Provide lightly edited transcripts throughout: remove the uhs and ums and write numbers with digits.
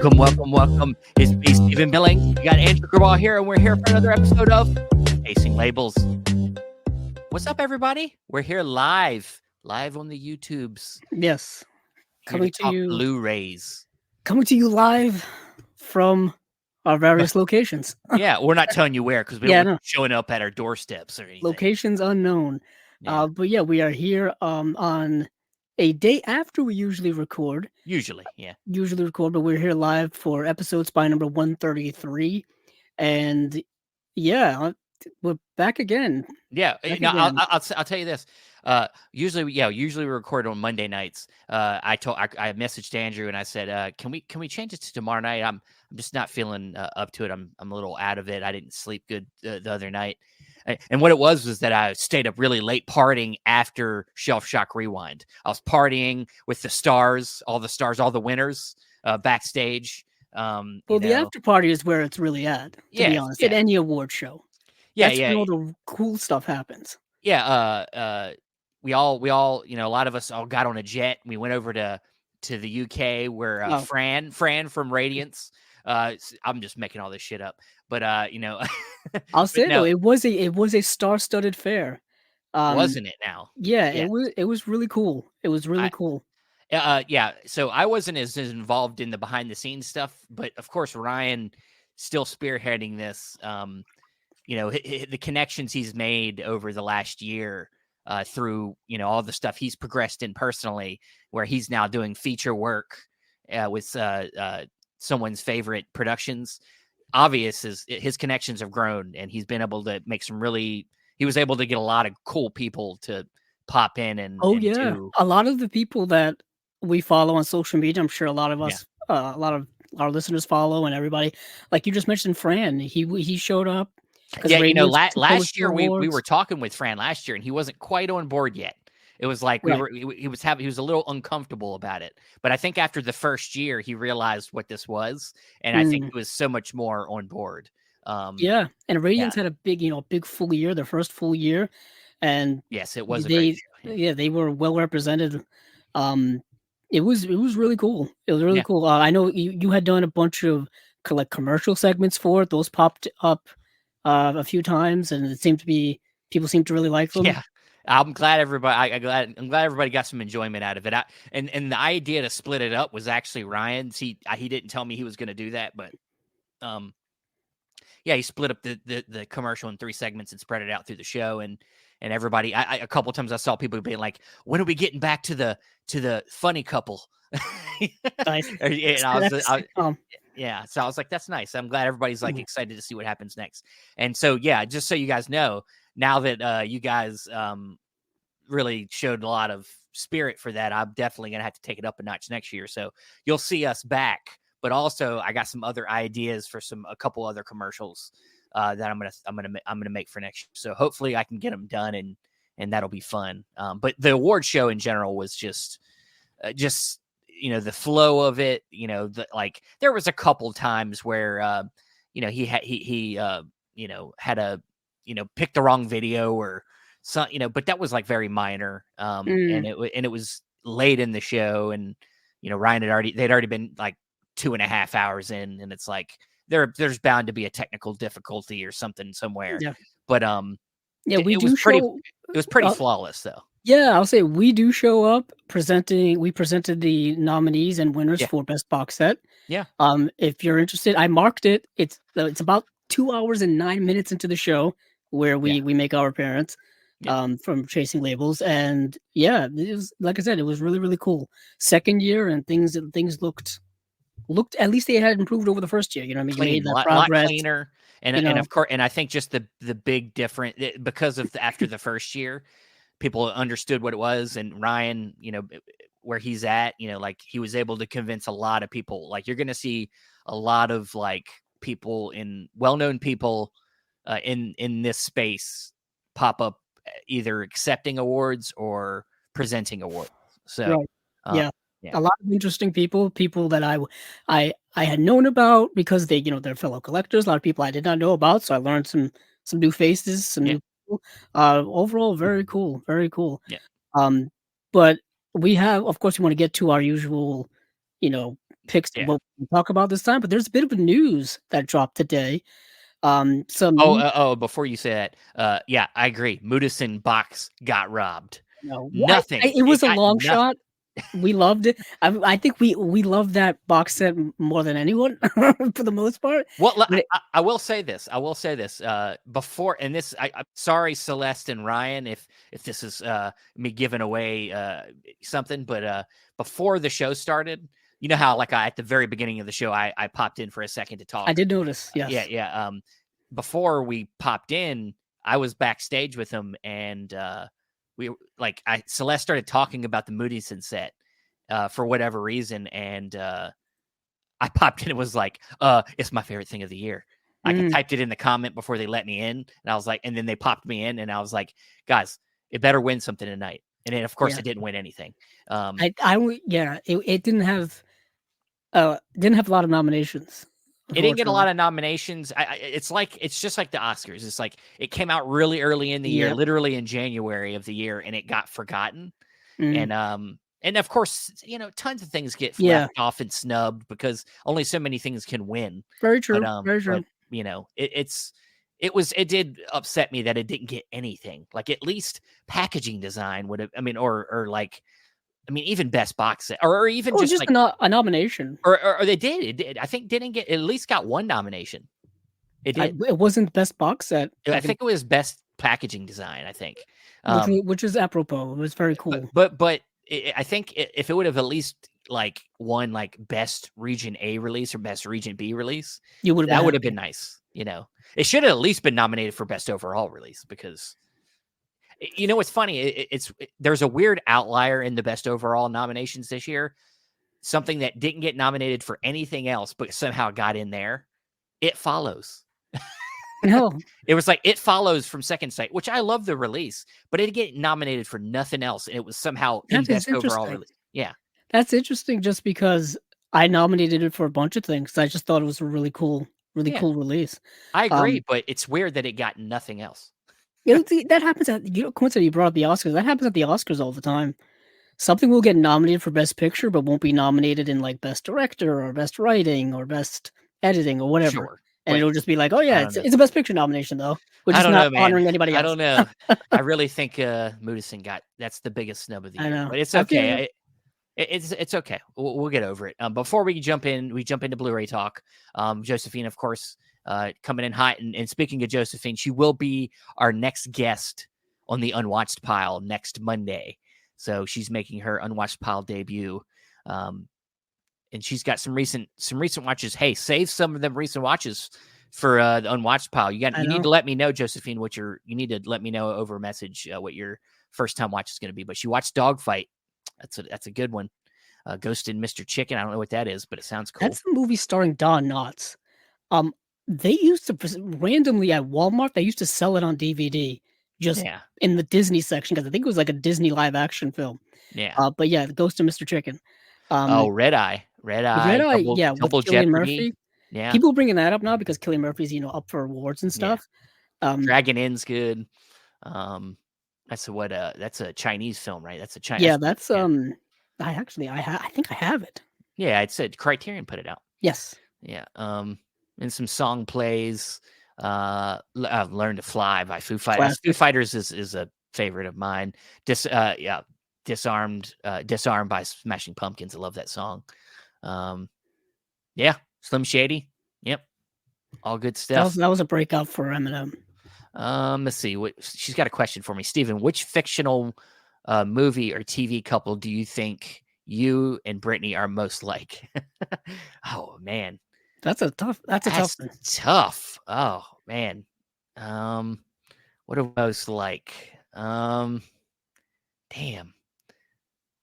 Welcome. It's me, Stephen Billing. You got Andrew Graball here, and we're here for another episode of Chasing Labels. What's up, everybody? We're here live on the YouTubes. Yes, Coming to you, Blu-rays. Coming to you live from our various locations. Yeah, we're not telling you where because we don't want you showing up at our doorsteps or anything. Locations unknown. Yeah. But yeah, we are here on a day after we usually record. Usually, but we're here live for episode spy number 133. And yeah, we're back again. Yeah, I'll tell you this. Usually we record on Monday nights. I messaged Andrew and I said, can we change it to tomorrow night? I'm just not feeling up to it. I'm a little out of it. I didn't sleep good the other night. And what it was that I stayed up really late partying after Shelf Shock Rewind. I was partying with the stars, all the winners backstage. The after party is where it's really at, to be honest, at any award show. That's when all the cool stuff happens. Yeah, we all, a lot of us all got on a jet. We went over to the UK where Fran from Radiance. I'm just making all this shit up, but I'll say though, it was a star-studded fair, wasn't it? Now, it was really cool. It was really cool. Yeah. So I wasn't as involved in the behind-the-scenes stuff, but of course Ryan still spearheading this. The connections he's made over the last year through, all the stuff he's progressed in personally, where he's now doing feature work with someone's favorite productions. Obvious is his connections have grown, and he's been able to make he was able to get a lot of cool people to pop in and a lot of the people that we follow on social media, I'm sure a lot of us, a lot of our listeners follow, and everybody, like you just mentioned, Fran, he showed up. Yeah, last year we were talking with Fran last year, and he wasn't quite on board yet. It was like he was a little uncomfortable about it. But I think after the first year, he realized what this was, and I think he was so much more on board. And Radiance had a big full year, their first full year, and yes, it was a great show. Yeah, they were well represented. It was really cool. It was really cool. I know you had done a bunch of commercial segments for it. Those popped up a few times, and people seem to really like them. Yeah, I'm glad everybody. I'm glad everybody got some enjoyment out of it. And the idea to split it up was actually Ryan's. He didn't tell me he was going to do that, but he split up the commercial in 3 segments and spread it out through the show. And everybody, a couple times I saw people being like, "When are we getting back to the funny couple?" Nice. So I was like, that's nice. I'm glad everybody's excited to see what happens next. And so, just so you guys know, now that you guys really showed a lot of spirit for that, I'm definitely going to have to take it up a notch next year. So you'll see us back, but also I got some other ideas for a couple other commercials that I'm going to make for next year. So hopefully I can get them done and that'll be fun. But the award show in general was just the flow of it, there was a couple times where, he had a, picked the wrong video or something, but that was very minor. And it was late in the show, and, Ryan they'd already been 2.5 hours in, and it's like, there's bound to be a technical difficulty or something somewhere. Yeah. But, it was pretty flawless though. Yeah, I'll say we do show up we presented the nominees and winners for Best Box Set. Yeah. If you're interested, I marked it. It's about 2 hours and 9 minutes into the show where we make our appearance from Chasing Labels. And it was, like I said, it was really, really cool. Second year, and things looked, at least they had improved over the first year. You know what I mean? You made that progress. A lot cleaner. And of course, and I think just the big difference because of after the first year, people understood what it was, and Ryan, where he's at, he was able to convince a lot of people. You're going to see a lot of people well-known people in this space pop up, either accepting awards or presenting awards. So, a lot of interesting people that I had known about because they're fellow collectors. A lot of people I did not know about, so I learned some new faces, some new. Overall, very cool. Yeah. But we have, of course, we want to get to our usual, picks what we talk about this time, but there's a bit of news that dropped today. Before you say that, yeah, I agree. Mudison box got robbed. Nothing. It was a long nothing. shot. We loved it. I think we loved that box set more than anyone for the most part. Well, I will say this. Before, and this, I'm sorry, Celeste and Ryan, if this is me giving away something, but before the show started, you know how like at the very beginning of the show, I popped in for a second to talk. I did notice. Yes. Yeah. Before we popped in, I was backstage with him, and Celeste started talking about the Mudison set for whatever reason, and I popped in and was like, it's my favorite thing of the year. I typed it in the comment before they let me in, and I was like, and then they popped me in, and I was like, guys, it better win something tonight. And then, of course, it didn't win anything. It didn't have a lot of nominations. It didn't get a lot of nominations. It's just like the Oscars. It's like it came out really early in the year, literally in January of the year, and it got forgotten. And of course, tons of things get left off and snubbed because only so many things can win. Very true. Very true. But, it did upset me that it didn't get anything. Like at least packaging design would have. Even best box set, or even just like a nomination, or they did. It did. I think didn't get at least got one nomination. It did. It wasn't best box set. I think it was best packaging design. I think, which is apropos. It was very cool. But I think if it would have at least like won like best region A release or best region B release, that would have been nice. It should have at least been nominated for best overall release because. What's funny? There's a weird outlier in the best overall nominations this year. Something that didn't get nominated for anything else, but somehow got in there. It Follows. No, it was like It Follows from Second Sight, which I love the release, but it get nominated for nothing else, and it was somehow in best overall release. Yeah, that's interesting. Just because I nominated it for a bunch of things, I just thought it was a really cool release. I agree, but it's weird that it got nothing else. That happens coincidentally, you brought up the Oscars. That happens at the Oscars all the time. Something will get nominated for Best Picture, but won't be nominated in like Best Director or Best Writing or Best Editing or whatever. Sure. And it'll just be like, oh yeah, it's a Best Picture nomination though. Which is not honoring anybody else. I don't know. I really think Mudison that's the biggest snub of the year. I know. But it's okay. It's okay. We'll get over it. Before we jump into Blu-ray talk. Josephine, of course. Coming in hot. And speaking of Josephine, she will be our next guest on the Unwatched Pile next Monday. So she's making her Unwatched Pile debut. And she's got some recent watches. Hey, save some of them recent watches for the Unwatched Pile. You need to let me know, Josephine, you need to let me know over message what your first time watch is going to be. But she watched Dogfight. That's a good one. Ghost in Mr. Chicken. I don't know what that is, but it sounds cool. That's the movie starring Don Knotts. They used to randomly at Walmart. They used to sell it on DVD, just in the Disney section because I think it was like a Disney live action film. Yeah. But yeah, Ghost of Mr. Chicken. Red Eye. Double with Cillian Murphy. Yeah. People bringing that up now because Cillian Murphy's up for awards and stuff. Yeah. Dragon Inn's good. That's a Chinese film, right? That's a Chinese. Yeah, that's I think I have it. Yeah, it said Criterion put it out. Yes. Yeah. And some song plays. Learn to Fly by Foo Fighters. Classic. Foo Fighters is a favorite of mine. Disarmed by Smashing Pumpkins. I love that song. Slim Shady. Yep. All good stuff. That was a breakout for Eminem. Let's see. She's got a question for me. Steven, which fictional movie or TV couple do you think you and Brittany are most like? Oh, man. That's a tough one. Tough. Oh, man. What are most like? Damn.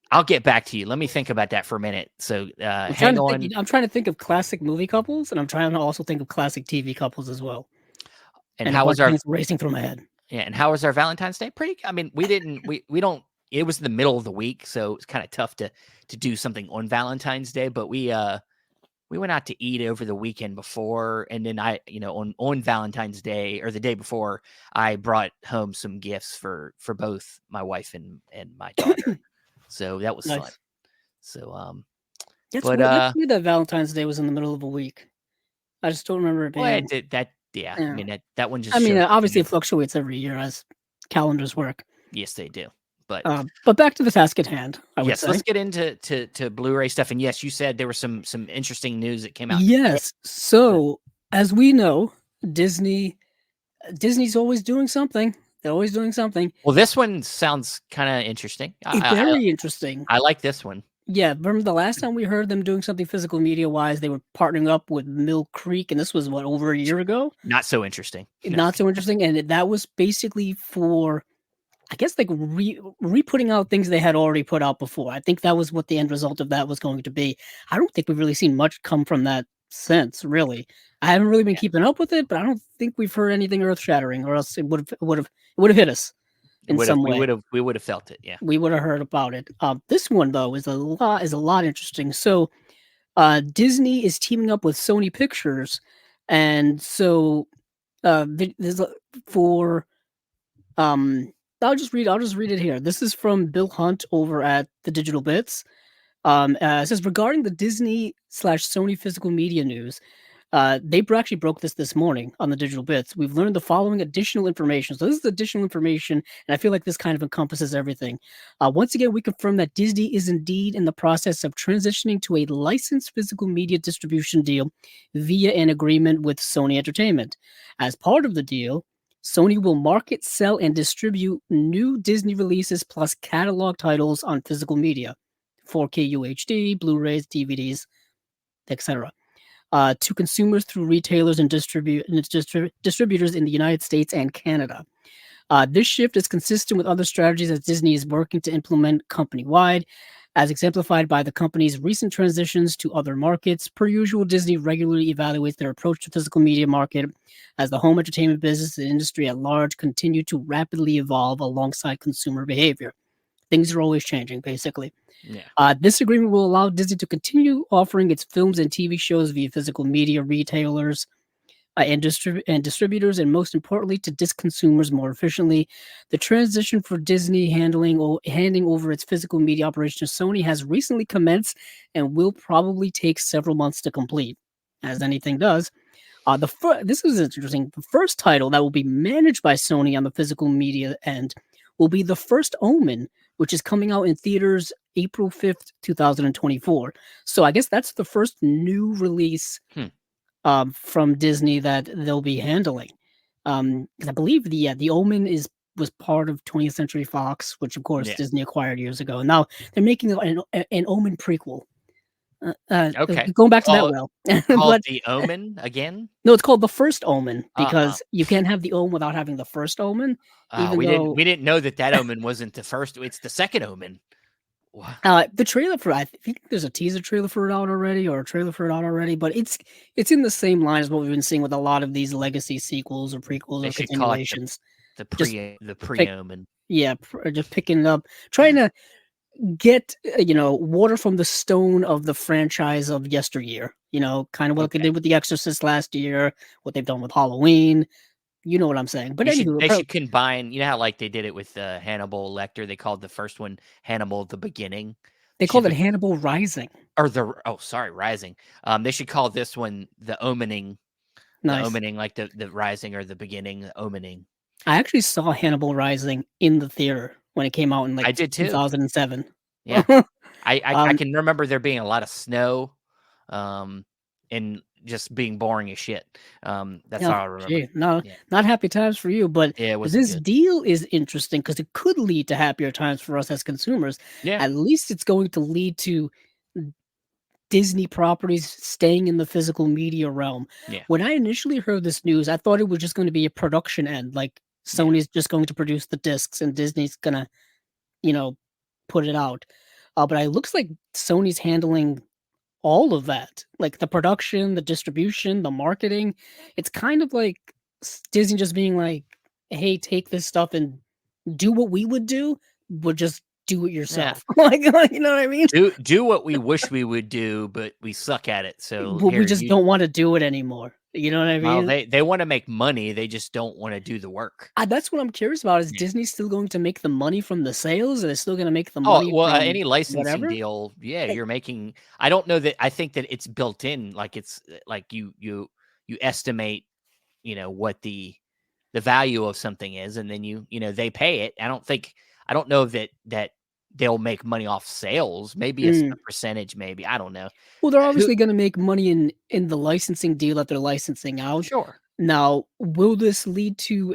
I'll get back to you. Let me think about that for a minute. So hang on. I'm trying to think of classic movie couples, and I'm trying to also think of classic TV couples as well. And how was our racing through my head? Yeah, and how was our Valentine's Day? We don't. It was in the middle of the week, so it's kind of tough to do something on Valentine's Day. But we went out to eat over the weekend before, and then on Valentine's Day or the day before, I brought home some gifts for both my wife and my daughter. So that was fun. So But That's weird that Valentine's Day was in the middle of a week. I just don't remember it well, being. Yeah. I Yeah. mean that one just I mean, shows. obviously it fluctuates every year as calendars work. Yes, they do. But back to the task at hand, I would yes, say. let's get into to Blu-ray stuff. And yes, you said there was some interesting news that came out. Yes. So as we know, Disney's always doing something. They're always doing something. Well, this one sounds kind of interesting. Very interesting. I like this one. Yeah, remember the last time we heard them doing something physical media wise, they were partnering up with Mill Creek, and this was what, over a year ago? Not so interesting. Not so interesting. And that was basically for, I guess, like re-putting out things they had already put out before. I think that was what the end result of that was going to be. I don't think we've really seen much come from that since, really. I haven't really been keeping up with it, but I don't think we've heard anything earth-shattering, or else it would have hit us in some way. We would have felt it. Yeah, we would have heard about it. This one though is a lot interesting. So, Disney is teaming up with Sony Pictures, and so there's for I'll just read it here. This is from Bill Hunt over at the Digital Bits. It says regarding the Disney/Sony physical media news. They actually broke this morning on the Digital Bits. We've learned the following additional information. So this is additional information, and I feel like this kind of encompasses everything. Once again, we confirm that Disney is indeed in the process of transitioning to a licensed physical media distribution deal via an agreement with Sony Entertainment. As part of the deal, Sony will market, sell, and distribute new Disney releases plus catalog titles on physical media, 4K UHD, Blu-rays, DVDs, etc. To consumers through retailers and distributors in the United States and Canada. This shift is consistent with other strategies that Disney is working to implement company-wide, as exemplified by the company's recent transitions to other markets. Per usual, Disney regularly evaluates their approach to physical media market as the home entertainment business and industry at large continue to rapidly evolve alongside consumer behavior. Things are always changing, basically. Yeah. This agreement will allow Disney to continue offering its films and TV shows via physical media retailers and distributors, and most importantly, to disc consumers more efficiently. The transition for Disney handing over its physical media operation to Sony has recently commenced and will probably take several months to complete, as anything does. This is interesting. The first title that will be managed by Sony on the physical media end will be The First Omen, which is coming out in theaters April 5th, 2024. So I guess that's the first new release from Disney that they'll be handling. Because I believe the Omen was part of 20th Century Fox, which of course Disney acquired years ago. And now they're making an Omen prequel. Okay. Going back to that well. Called The Omen again? No, it's called The First Omen because you can't have the Omen without having the first Omen. We didn't know that Omen wasn't the first. It's the second Omen. Wow. The trailer for I think there's a teaser trailer for it out already, or a trailer for it out already, but it's in the same line as what we've been seeing with a lot of these legacy sequels or prequels or continuations. The pre-Omen. Yeah, just picking it up, trying to get water from the stone of the franchise of yesteryear. Kind of what they did with The Exorcist last year, what they've done with Halloween. You know what I'm saying. But anyway, they should combine. You know how like they did it with Hannibal Lecter. They called the first one Hannibal the Beginning. They called it Hannibal Rising. Or Rising. They should call this one the Omening. Nice. The Omening, like the Rising or the Beginning, the Omening. I actually saw Hannibal Rising in the theater when it came out in I did too. 2007. Yeah, I can remember there being a lot of snow, and just being boring as shit. That's all I remember. Not happy times for you, but this good. deal is interesting because it could lead to happier times for us as consumers. Yeah, at least it's going to lead to Disney properties staying in the physical media realm. Yeah. When I initially heard this news, I thought it was just going to be a production end, like Sony's just going to produce the discs and Disney's gonna, put it out. But it looks like Sony's handling all of that, like the production, the distribution, the marketing. It's kind of like Disney just being like, hey, take this stuff and do what we would do, but just do it yourself. Yeah. You know what I mean? Do what we wish we would do, but we suck at it. So we just don't want to do it anymore. You know what I Well, mean? they want to make money. They just don't want to do the work. That's what I'm curious about. Is Yeah. Disney still going to make the money from the sales? Are they still going to make the Oh, money well, from any licensing whatever? deal, yeah, Like, you're making. I don't know that. I think that it's built in, like it's like you estimate, what the value of something is, and then they pay it. I don't know that they'll make money off sales. Maybe a percentage, maybe I don't know. well, they're Who obviously going to make money in the licensing deal that they're licensing out. Sure. Now, will this lead to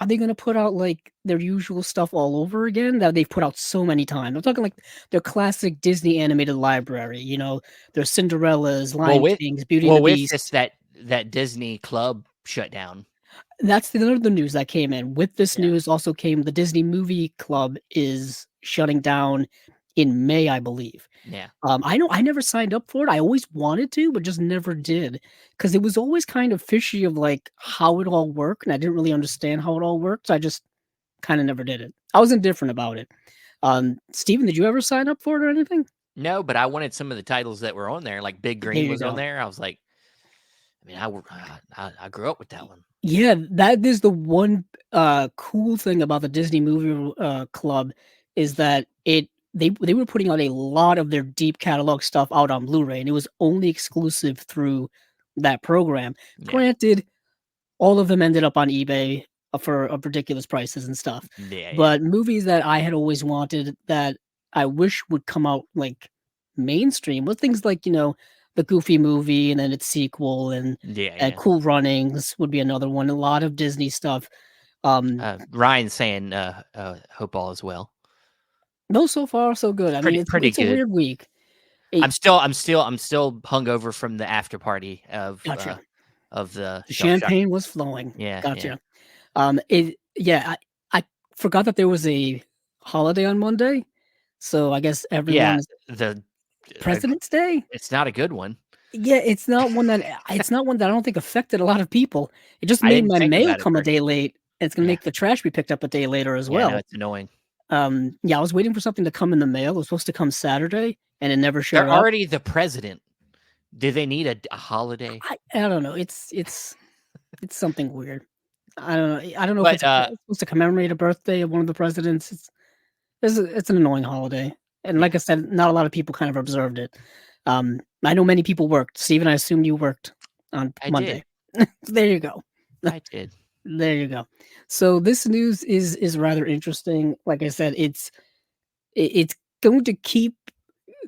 are they going to put out like their usual stuff all over again that they've put out so many times? I'm talking like their classic Disney animated library, their Cinderellas, Well, Lion with Kings, Beauty and well the with this Beast. that Disney club shut down. That's the other news that came in. With this Yeah. news also came the Disney Movie Club is shutting down in May, I believe. Yeah. I know I never signed up for it. I always wanted to, but just never did because it was always kind of fishy of like how it all worked, and I didn't really understand how it all worked. So I just kind of never did it. I was indifferent about it. Steven, did you ever sign up for it or anything? No, but I wanted some of the titles that were on there. Like Big There Green you was on go. there. I was like, I mean, I grew up with that one. Yeah, that is the one cool thing about the Disney Movie Club is that they were putting out a lot of their deep catalog stuff out on Blu-ray, and it was only exclusive through that program. Yeah. Granted, all of them ended up on eBay for ridiculous prices and stuff. Yeah. But movies that I had always wanted that I wish would come out like mainstream was things like, the Goofy movie and then its sequel and Yeah. Cool Runnings would be another one. A lot of Disney stuff. Ryan's saying, hope all is well. No, so far so good. I mean, Pretty it's a good. weird week. I'm still hungover from the after party of Gotcha. of the The champagne was flowing. Yeah. Gotcha. I forgot that there was a holiday on Monday, so I guess Yeah. everyone's The President's Day? It's not a good one. Yeah, it's not one that I don't think affected a lot of people. It just I made didn't my think mail about it come a very day late. And it's gonna Yeah. make the trash be picked up a day later as Yeah, no, well. it's annoying. Yeah, I was waiting for something to come in the mail. It was supposed to come Saturday, and it never showed They're up. already the president. Do they need a holiday? I don't know. It's something weird. I don't know. I don't know if But it's supposed to commemorate a birthday of one of the presidents. It's an annoying holiday, and like I said, not a lot of people kind of observed it. I know many people worked. Steven, I assume you worked on I Monday. did. There you go. I did. There you go. So this news is rather interesting. Like I said, it's going to keep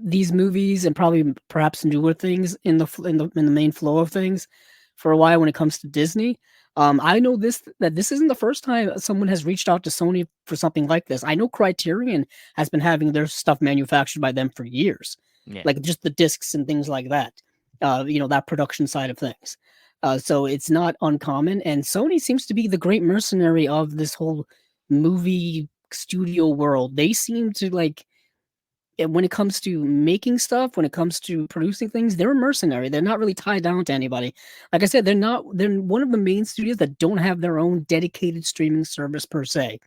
these movies and probably perhaps newer things in the main flow of things for a while when it comes to Disney. I know that this isn't the first time someone has reached out to Sony for something like this. I know Criterion has been having their stuff manufactured by them for years, Yeah. like just the discs and things like that. That production side of things. So it's not uncommon, and Sony seems to be the great mercenary of this whole movie studio world. They seem to when it comes to making stuff, when it comes to producing things, they're a mercenary. They're not really tied down to anybody. Like I said, they're one of the main studios that don't have their own dedicated streaming service per se.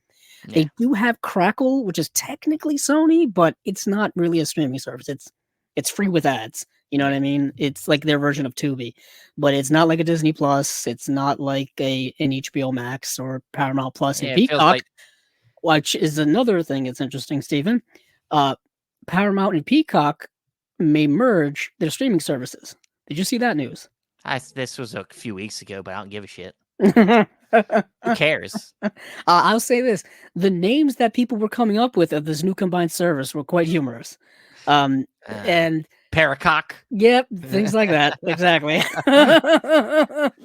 Yeah. They do have Crackle, which is technically Sony, but it's not really a streaming service. It's free with ads. You know what I mean? It's like their version of Tubi, but it's not like a Disney Plus. It's not like an HBO Max or Paramount Plus and Yeah, it feels Peacock, like which is another thing that's interesting, Stephen. Paramount and Peacock may merge their streaming services. Did you see that news? this was a few weeks ago, but I don't give a shit. Who Who cares? I'll say this: the names that people were coming up with of this new combined service were quite humorous. And Paracock. Yep, things like that. Exactly.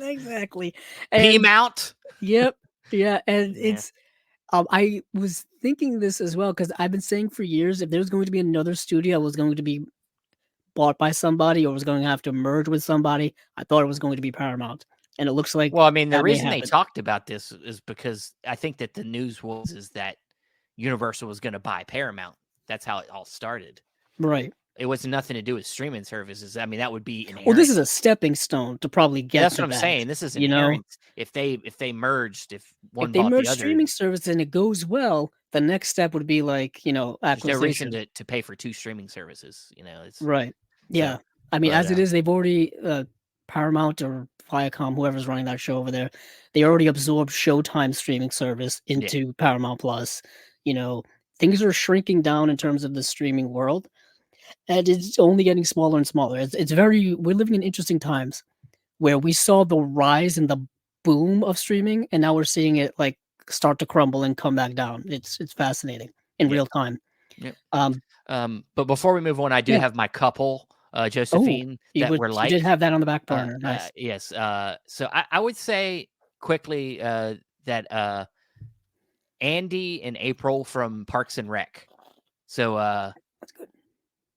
Exactly. P-mount. Yep. Yeah, and Yeah. it's I was thinking this as well because I've been saying for years if there's going to be another studio that was going to be bought by somebody or was going to have to merge with somebody, I thought it was going to be Paramount. And it looks like Well, I mean, the that may reason they happen. talked about this is because I think that the news is that Universal was going to buy Paramount. That's how it all started. Right. It was nothing to do with streaming services. I mean, that would be inherent. Well, this is a stepping stone to probably get. That's to what I'm that, saying. This is you know? inherent. If they merged, if one If they bought merge the other, streaming service and it goes well, the next step would be like, there's no acquisition. reason to pay for two streaming services. It's Right. Yeah. so, I mean, but, as it is, they've already Paramount or Viacom, whoever's running that show over there, they already absorbed Showtime streaming service into Paramount Plus. You know, things are shrinking down in terms of the streaming world, and it's only getting smaller and smaller. We're living in interesting times where we saw the rise and the boom of streaming, and now we're seeing it like start to crumble and come back down. It's fascinating in real time. Yep. Um, But before we move on, I do have my couple, Josephine, that we're like. You did have that on the back burner. Nice. Yes. So I would say quickly that Andy and April from Parks and Rec. So that's good.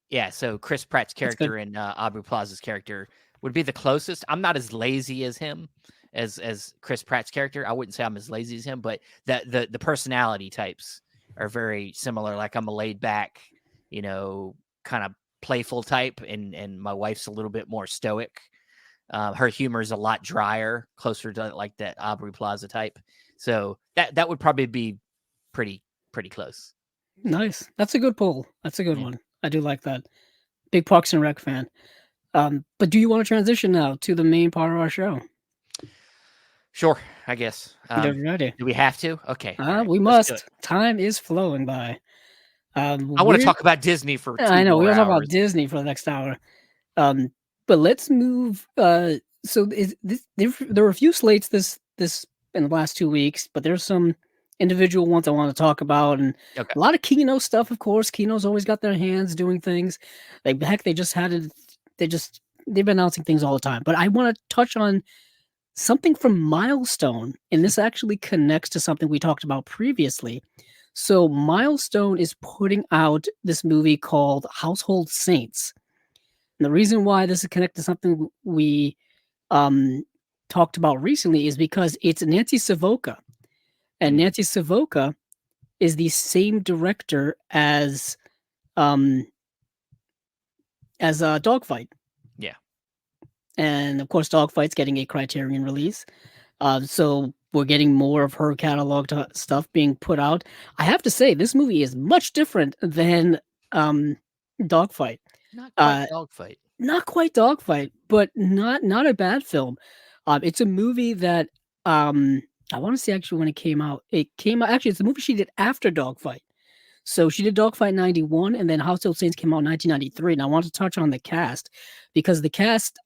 Yeah, so Chris Pratt's character and Aubrey Plaza's character would be the closest. I'm not as lazy as him, as Chris Pratt's character. I wouldn't say I'm as lazy as him, but the personality types are very similar. Like I'm a laid back, kind of playful type, and my wife's a little bit more stoic. Her humor is a lot drier, closer to like that Aubrey Plaza type. So that would probably be pretty close. Nice. That's a good poll. That's a good one. I do like that. Big Parks and Rec fan. But do you want to transition now to the main part of our show? Sure, I guess. Ready? Do we have to? Okay. Right, we must. Time is flowing by. I want to talk about Disney for 2 I know. more We'll talk hours. about Disney for the next hour. But let's move. So there were a few slates this in the last 2 weeks, but there's some individual ones I want to talk about, and a lot of Kino stuff. Of course, Kino's always got their hands doing things. Like heck, they've been announcing things all the time. But I want to touch on something from Milestone, and this actually connects to something we talked about previously. So Milestone is putting out this movie called Household Saints. And the reason why this is connected to something we talked about recently is because it's Nancy Savoca. And Nancy Savoca is the same director as Dogfight. Yeah. And of course, Dogfight's getting a Criterion release. So we're getting more of her catalog stuff being put out. I have to say, this movie is much different than Dogfight. Not quite Dogfight. Not quite Dogfight, but not a bad film. It's a movie that I want to say actually when it came out. Actually, it's a movie she did after Dogfight. So she did Dogfight 91, and then Household Saints came out in 1993. And I want to touch on the cast because the cast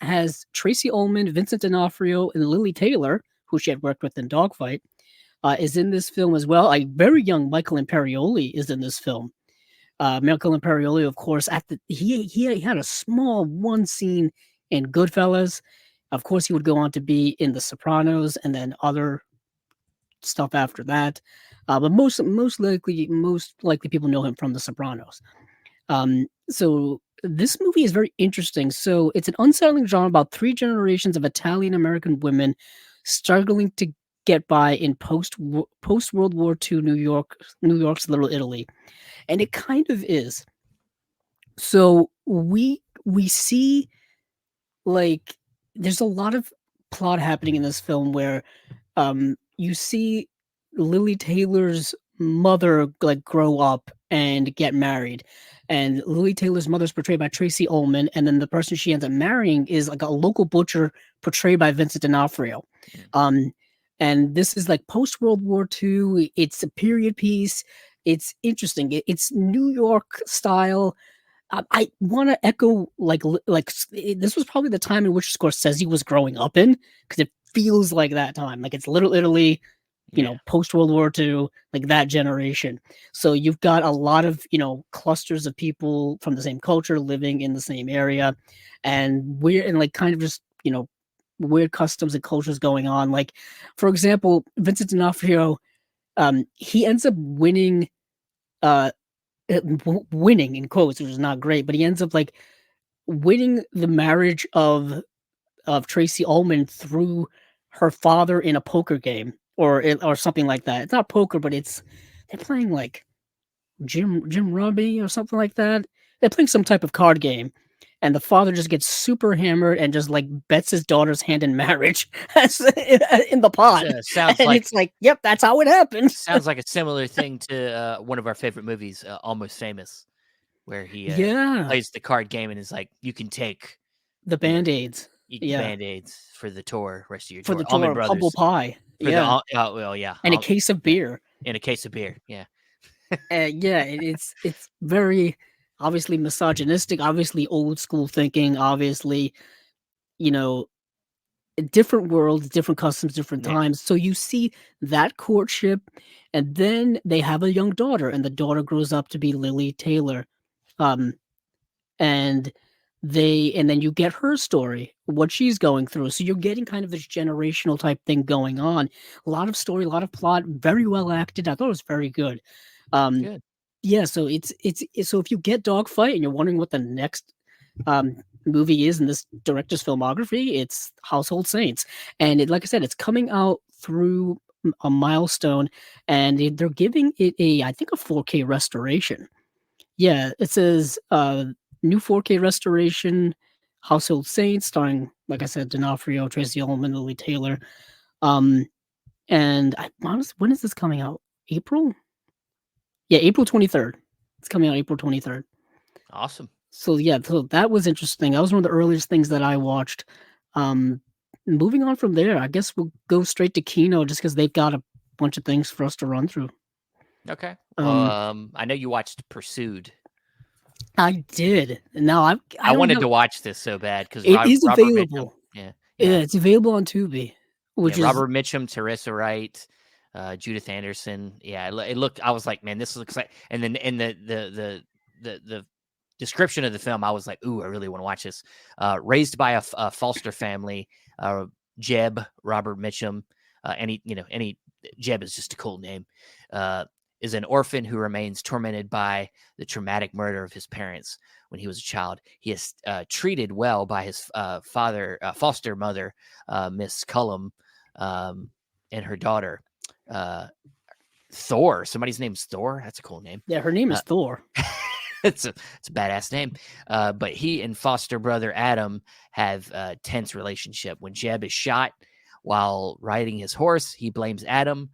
has Tracy Ullman, Vincent D'Onofrio, and Lily Taylor, who she had worked with in Dogfight, is in this film as well. A very young Michael Imperioli is in this film. Michael Imperioli, of course, he had a small one scene in Goodfellas. Of course, he would go on to be in The Sopranos and then other stuff after that. But most likely people know him from The Sopranos. So this movie is very interesting. So it's an unsettling drama about 3 generations of Italian American women struggling to get by in post World War II New York's Little Italy, and it kind of is. So we see like there's a lot of plot happening in this film where you see Lily Taylor's mother like grow up and get married, and Lily Taylor's mother is portrayed by Tracy Ullman, and then the person she ends up marrying is like a local butcher portrayed by Vincent D'Onofrio. And this is like post World War II. It's a period piece. It's interesting. It's New York style. I want to echo like this was probably the time in which Scorsese was growing up in, because it feels like that time. Like it's Little Italy, post World War II, like that generation. So you've got a lot of clusters of people from the same culture living in the same area, and we're in like kind of just weird customs and cultures going on. Like, for example, Vincent D'Onofrio, he ends up winning in quotes, which is not great, but he ends up like winning the marriage of Tracy Ullman through her father in a poker game or something like that. It's not poker, but they're playing like Jim Rummy or something like that. They're playing some type of card game, and the father just gets super hammered and just like bets his daughter's hand in marriage in the pot. Sounds and like it's like, yep, that's how it happens. Sounds like a similar thing to one of our favorite movies, Almost Famous, where he plays the card game and is like, you can take the Band-Aids. Yeah, Band-Aids for the tour, rest of your for tour. the Almond tour of humble Brothers pie. for the Yeah, well, yeah, and a case of yeah, beer. and a case of beer. Yeah, Yeah, it's very obviously misogynistic, obviously old school thinking, obviously, you know, different worlds, different customs, different yeah, times. So you see that courtship, and then they have a young daughter, and the daughter grows up to be Lily Taylor. Um, and and then you get her story, what she's going through. So you're getting kind of this generational type thing going on. A lot of story, a lot of plot, very well acted. I thought it was very good. Um, good. yeah, so so if you get Dogfight and you're wondering what the next um movie is in this director's filmography, it's Household Saints. And like I said, it's coming out through a Milestone, and they're giving it a, I think, a 4K restoration. Yeah, it says new 4K restoration, Household Saints, starring, like I said, D'Onofrio, Tracy Ullman, Lily Taylor. Um, and I honestly, when is this coming out? April? Yeah, April 23rd. It's coming out April 23rd. Awesome. So yeah, so that was interesting. That was one of the earliest things that I watched. Um, Moving on from there, I guess we'll go straight to Kino just because they've got a bunch of things for us to run through. Okay. Well, Um, I know you watched Pursued. I did. Now I I don't wanted have. to watch this so bad because It is Robert Mitchum. available. Yeah, Yeah, yeah, it's available on Tubi, yeah. which is Robert Mitchum, Teresa Wright, Judith Anderson. Yeah, it looked. I was like, man, this looks like. And then in the description of the film, I was like, ooh, I really want to watch this. Raised by a foster family, Jeb Robert Mitchum. Any Jeb is just a cool name. Is an orphan who remains tormented by the traumatic murder of his parents when he was a child. He is treated well by his foster mother, Miss Cullum, and her daughter, Thor. Somebody's name's Thor. That's a cool name. yeah, her name is Thor. it's a badass name. But he and foster brother Adam have a tense relationship. When Jeb is shot while riding his horse, he blames Adam.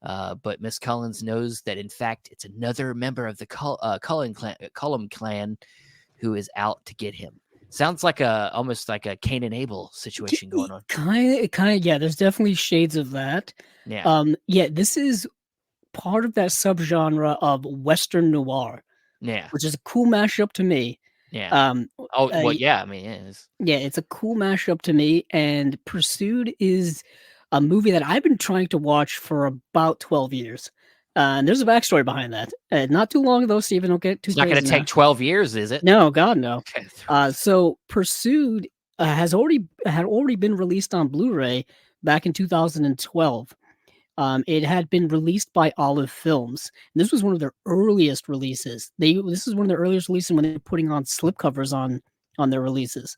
But Miss Collins knows that, in fact, it's another member of the Cullum clan who is out to get him. Sounds like almost like a Cain and Abel situation going on. Kind of, yeah. There's definitely shades of that. Yeah, Yeah, this is part of that subgenre of Western noir, yeah, which is a cool mashup to me. yeah. Um, Oh, uh, well, yeah. I mean, yeah, it's a cool mashup to me. And Pursued is a movie that I've been trying to watch for about 12 years. And there's a backstory behind that. Not too long ago, Stephen. Don't get too it's not going crazy to now. take 12 years, is it? No, God, no. Okay. So Pursued had already been released on Blu-ray back in 2012. It had been released by Olive Films. And this was one of their earliest releases. This is one of their earliest releases when they were putting on slipcovers on their releases.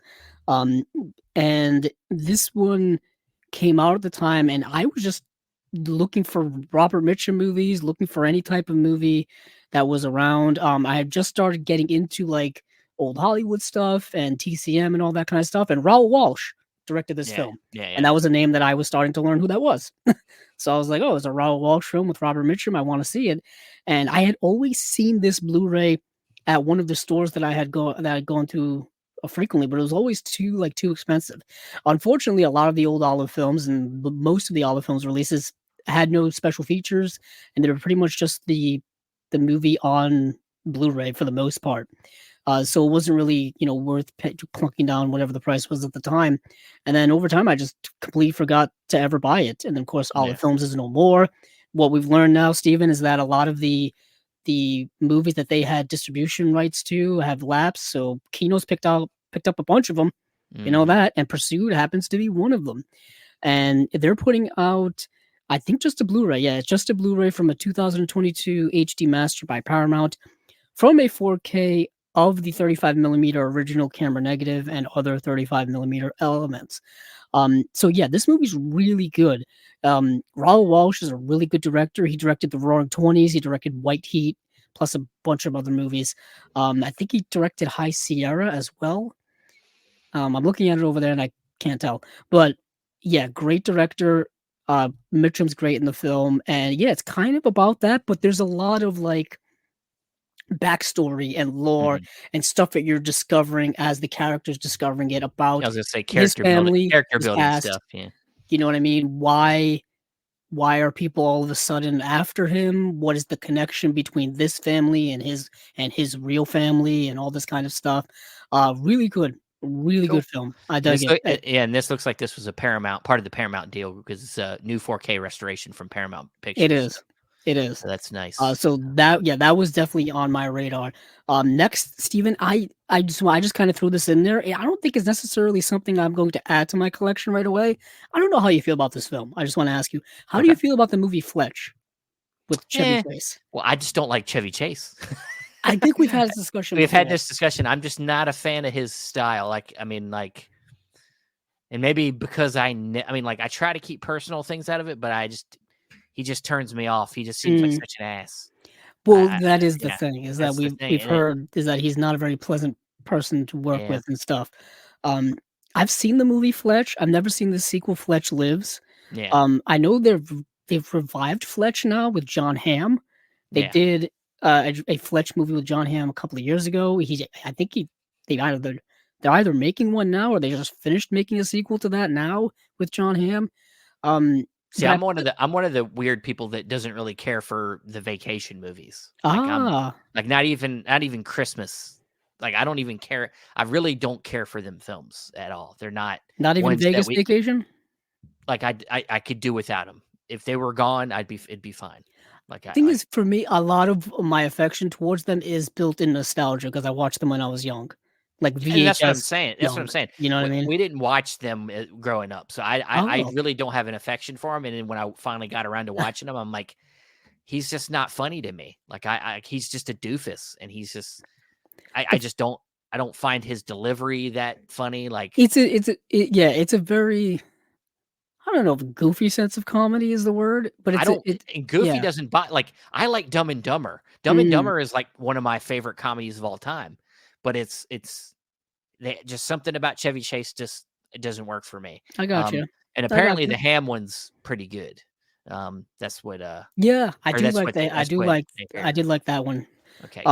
Um, and this one came out at the time, and I was just looking for Robert Mitchum movies, looking for any type of movie that was around. I had just started getting into like old Hollywood stuff and TCM and all that kind of stuff. And Raoul Walsh directed this Yeah, film, yeah, and yeah. that was a name that I was starting to learn who that was. So I was like, "Oh, it's a Raoul Walsh film with Robert Mitchum. I want to see it." And I had always seen this Blu-ray at one of the stores that I'd gone to frequently, but it was always too expensive. Unfortunately, a lot of the old Olive films and most of the Olive films releases had no special features, and they were pretty much just the movie on Blu-ray for the most part. So it wasn't really, worth clunking down whatever the price was at the time. And then over time, I just completely forgot to ever buy it. And then, of course, Yeah. Olive Films is no more. What we've learned now, Stephen, is that a lot of the movies that they had distribution rights to have lapsed. So Kino's picked up a bunch of them. You know Mhm. that, and Pursued happens to be one of them. And they're putting out, I think, just a Blu-ray. Yeah, it's just a Blu-ray from a 2022 HD master by Paramount from a 4K of the 35 millimeter original camera negative and other 35 millimeter elements. So yeah, this movie's really good. Raoul Walsh is a really good director. He directed The Roaring Twenties. He directed White Heat, plus a bunch of other movies. I think he directed High Sierra as well. I'm looking at it over there and I can't tell, but yeah, great director. Mitchum's great in the film, and yeah, it's kind of about that, but there's a lot of like backstory and lore and stuff that you're discovering as the characters discovering it I about was gonna say his family, character his building past. stuff. Yeah. You know what I mean? Why are people all of a sudden after him? What is the connection between this family and his real family and all this kind of stuff? Really good. Really Cool. good film. I dug it. Yeah, and this looks like this was a part of the Paramount deal because it's a new 4K restoration from Paramount Pictures. It is. It is. So that's nice. So that was definitely on my radar. Next, Steven, I just kind of threw this in there. I don't think it's necessarily something I'm going to add to my collection right away. I don't know how you feel about this film. I just want to ask you, how do you feel about the movie Fletch with Chevy Chase? Well, I just don't like Chevy Chase. I think we've had this discussion. Had this discussion. I'm just not a fan of his style. And maybe because I try to keep personal things out of it, but he just turns me off. He just seems like such an ass. Well, that is the thing, is that we've heard is that he's not a very pleasant person to work with and stuff. I've seen the movie Fletch. I've never seen the sequel Fletch Lives. Yeah. I know they've revived Fletch now with John Hamm. They did a Fletch movie with John Hamm a couple of years ago. I think they're either making one now or they just finished making a sequel to that now with John Hamm. See, I'm one of the weird people that doesn't really care for the vacation movies. Not even Christmas. Like, I don't even care. I really don't care for them films at all. They're not even Vegas Vacation. Like, I could do without them. If they were gone, it'd be fine. Like, the thing is, for me, a lot of my affection towards them is built in nostalgia because I watched them when I was young. Like VHS. That's what I'm saying. That's what I'm saying. You know what I mean? We didn't watch them growing up, so I really don't have an affection for him. And then when I finally got around to watching them, I'm like, he's just not funny to me. Like he's just a doofus, and he's just I don't find his delivery that funny. Like it's a very, I don't know if goofy sense of comedy is the word, but goofy doesn't buy. Like, I like Dumb and Dumber. Dumb and Dumber is like one of my favorite comedies of all time. But it's just something about Chevy Chase it doesn't work for me. I got you. And apparently the Ham one's pretty good. That's what. I do like that. I did like that one. Okay.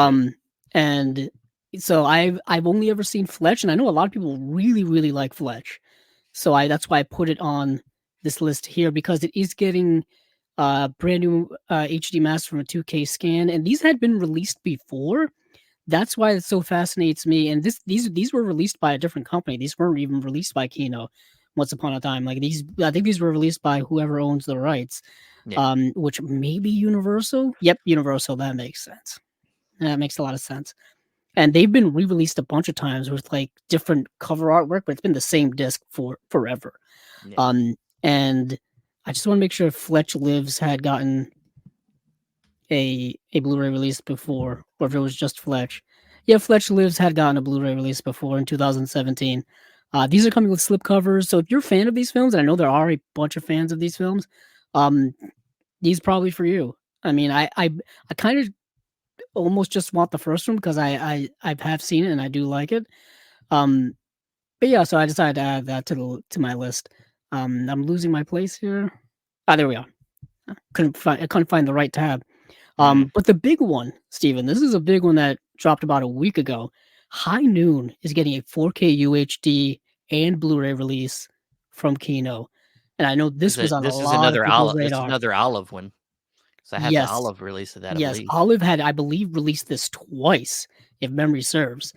And so I've only ever seen Fletch, and I know a lot of people really, really like Fletch. So that's why I put it on this list here, because it is getting brand new HD master from a 2K scan, and these had been released before. That's why it so fascinates me. And these were released by a different company. These weren't even released by Kino once upon a time. Like I think these were released by whoever owns the rights, which may be Universal. Yep, Universal. That makes sense. That makes a lot of sense. And they've been re-released a bunch of times with like different cover artwork, but it's been the same disc for forever. Yeah. And I just want to make sure Fletch Lives had gotten a Blu-ray release before, or if it was just Fletch. Yeah, Fletch Lives had gotten a Blu-ray release before in 2017. These are coming with slipcovers, so if you're a fan of these films, and I know there are a bunch of fans of these films, these probably for you. I mean, I kind of almost just want the first one because I have seen it and I do like it. But yeah, so I decided to add that to my list. I'm losing my place here. There we are. I couldn't find the right tab. But the big one, Steven, this is a big one that dropped about a week ago. High Noon is getting a 4K UHD and Blu-ray release from Kino. And I know this was on a lot of people's radar. This is another Olive one. So I have the Olive release of that. Yes, Olive had, I believe, released this twice, if memory serves.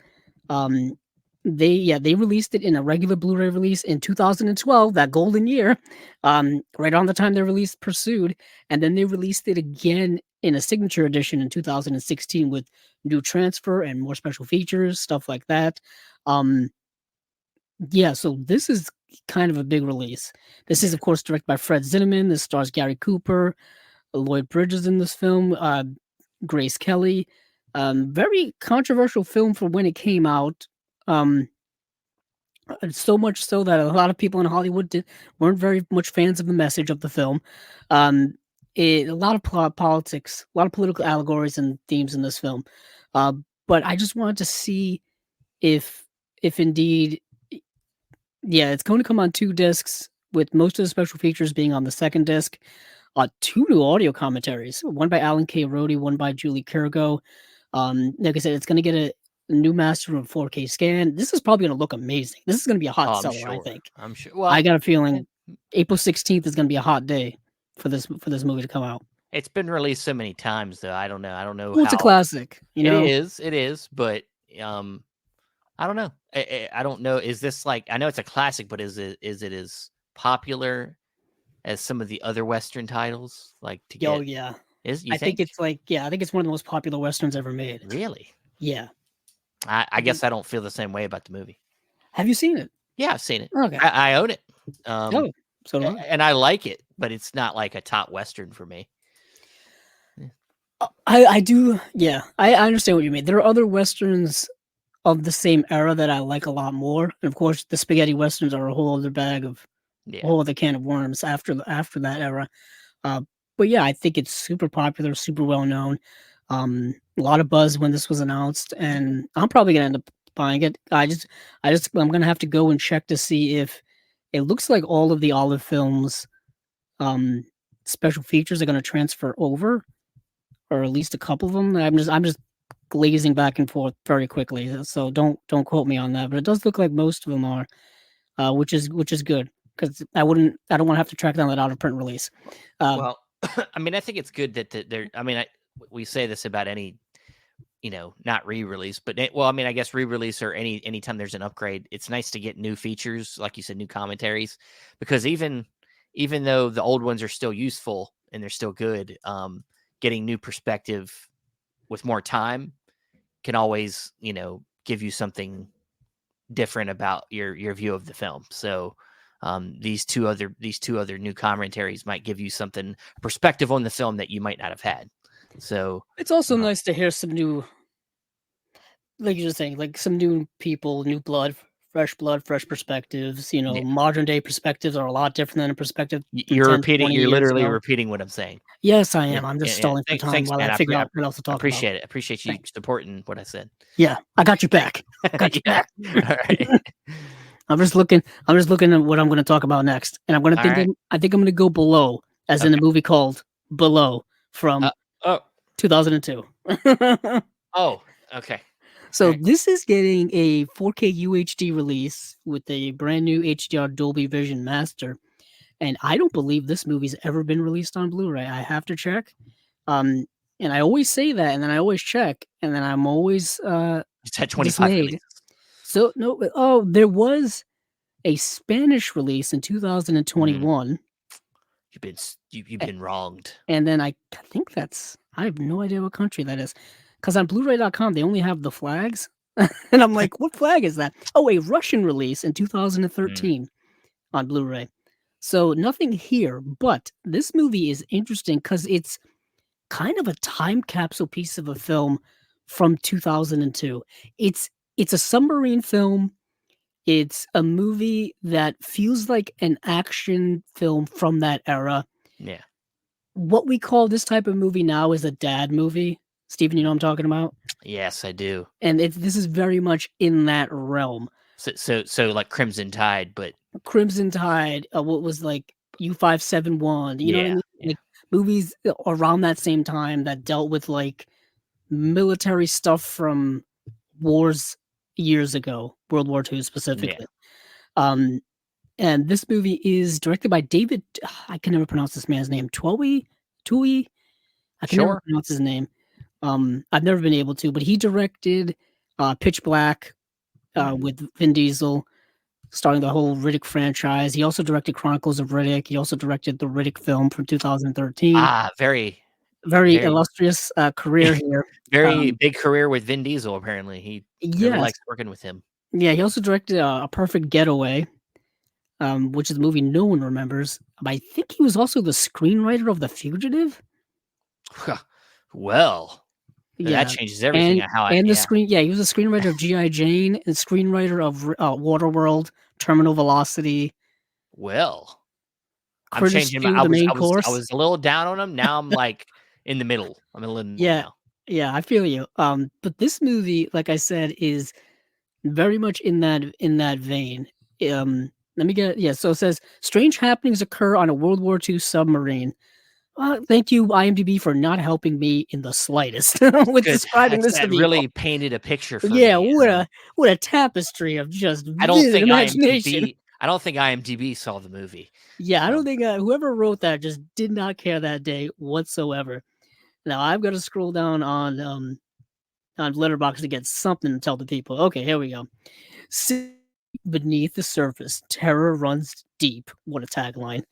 They released it in a regular Blu-ray release in 2012, that golden year, right on the time they released Pursued, and then they released it again in a signature edition in 2016 with new transfer and more special features, stuff like that. So this is kind of a big release. This is, of course, directed by Fred Zinnemann. This stars Gary Cooper, Lloyd Bridges in this film, Grace Kelly. Very controversial film for when it came out. So much so that a lot of people in Hollywood weren't very much fans of the message of the film. A lot of politics, a lot of political allegories and themes in this film. But I just wanted to see if indeed, it's going to come on 2 discs, with most of the special features being on the second disc. 2 new audio commentaries, one by Alan K. Rody, one by Julie Kirgo. Like I said, it's gonna get a new master and 4K scan. This is probably gonna look amazing. This is gonna be a hot Oh, I'm seller, I sure. think. I'm sure. I Well, got a feeling April 16th is gonna be a hot day for this movie to come out. it's been released so many times, though. I don't know. I don't know Well, it's a how classic, you it know. is. It is, but I don't know. I don't know. Is this like? I know it's a classic, but is it as popular as some of the other Western titles? Like to Oh get yeah, is you I think think it's like I think it's one of the most popular westerns ever made. really? Yeah, I I think. guess I don't feel the same way about the movie. Have you seen it? Yeah, I've seen it. Okay. I own it. Um, Oh, so do I. and I like it, but it's not like a top Western for me. I do. Yeah, I understand what you mean. There are other westerns of the same era that I like a lot more. And of course, the spaghetti westerns are a whole other bag of a Yeah. whole other can of worms after that era. Uh, but yeah, I think it's super popular, super well known. A lot of buzz when this was announced, and I'm probably gonna end up buying it. I'm gonna have to go and check to see if it looks like all of the Olive Films um special features are gonna transfer over, or at least a couple of them. I'm just glazing back and forth very quickly, so don't quote me on that. But it does look like most of them are, which is good because I don't want to have to track down that out of print release. Well, I mean, I think it's good that they're. I mean, we say this about any, not re-release, but well, I mean, I guess re-release or anytime there's an upgrade, it's nice to get new features, like you said, new commentaries, because even though the old ones are still useful and they're still good, getting new perspective with more time can always, give you something different about your view of the film. So these two other new commentaries might give you something perspective on the film that you might not have had. So It's also nice to hear some new, like you're just saying, like some new people, new blood, fresh perspectives. yeah, Modern day perspectives are a lot different than a perspective from you're 10, repeating. 20 You're years literally ago. repeating what I'm saying. Yes, I Yeah, am. I'm just yeah. stalling for time Thanks, while man. I figure out what else to talk about. Appreciate it. Appreciate you Thanks. supporting what I said. Yeah, I got your back. Got your Yeah. back. All right. I'm just looking at what I'm going to talk about next, and All right. I think I'm going to go below, as in Okay. the movie called Below from Oh. 2002. Oh. Okay. All So right. this is getting a 4K UHD release with a brand new HDR Dolby Vision master, and I don't believe this movie's ever been released on Blu-ray. I have to check. And I always say that, and then I always check, and then I'm always It's had 25 dismayed. releases. So no, there was a Spanish release in Mm. 2021. You've been wronged. And then I think I have no idea what country that is. Because on Blu-ray.com, they only have the flags. And I'm like, what flag is that? Oh, a Russian release in Mm. 2013 on Blu-ray. So nothing here, but this movie is interesting because it's kind of a time capsule piece of a film from 2002. It's a submarine film. It's a movie that feels like an action film from that era. Yeah. What we call this type of movie now is a dad movie. Steven, you know what I'm talking about? Yes, I do. And this is very much in that realm. So like Crimson Tide, but Crimson Tide, what was like U571, you know what I yeah, mean? Like movies around that same time that dealt with like military stuff from wars years ago, World War II yeah. specifically. And this movie is directed by David. I can never pronounce this man's name. Tui. I can never Sure. pronounce his name. I've never been able to, but he directed Pitch Black with Vin Diesel, starting the whole Riddick franchise. He also directed Chronicles of Riddick. He also directed the Riddick film from 2013. Very, Very very, illustrious career here. very big career with Vin Diesel. Apparently, he really Yes. likes working with him. Yeah, he also directed A Perfect Getaway, which is a movie no one remembers. But I think he was also the screenwriter of The Fugitive. Well, Yeah, that changes everything. and the screen. Yeah, he was a screenwriter of G.I. Jane and screenwriter of Waterworld, Terminal Velocity, Well, I'm Critters changing my. 2, the main I course. was a little down on him. Now I'm like in the middle. I'm a little in the middle Yeah, now. yeah, I feel you. But this movie, like I said, is very much in that vein. Let me get So it says strange happenings occur on a World War II submarine. Thank you, IMDb, for not helping me in the slightest with Good. describing this to That people. really painted a picture for Yeah, me. what a tapestry of just I don't vivid think imagination. IMDb saw the movie. Yeah, I don't think whoever wrote that just did not care that day whatsoever. Now I've got to scroll down on Letterboxd to get something to tell the people. Okay, here we go. Beneath the surface, terror runs deep. What a tagline.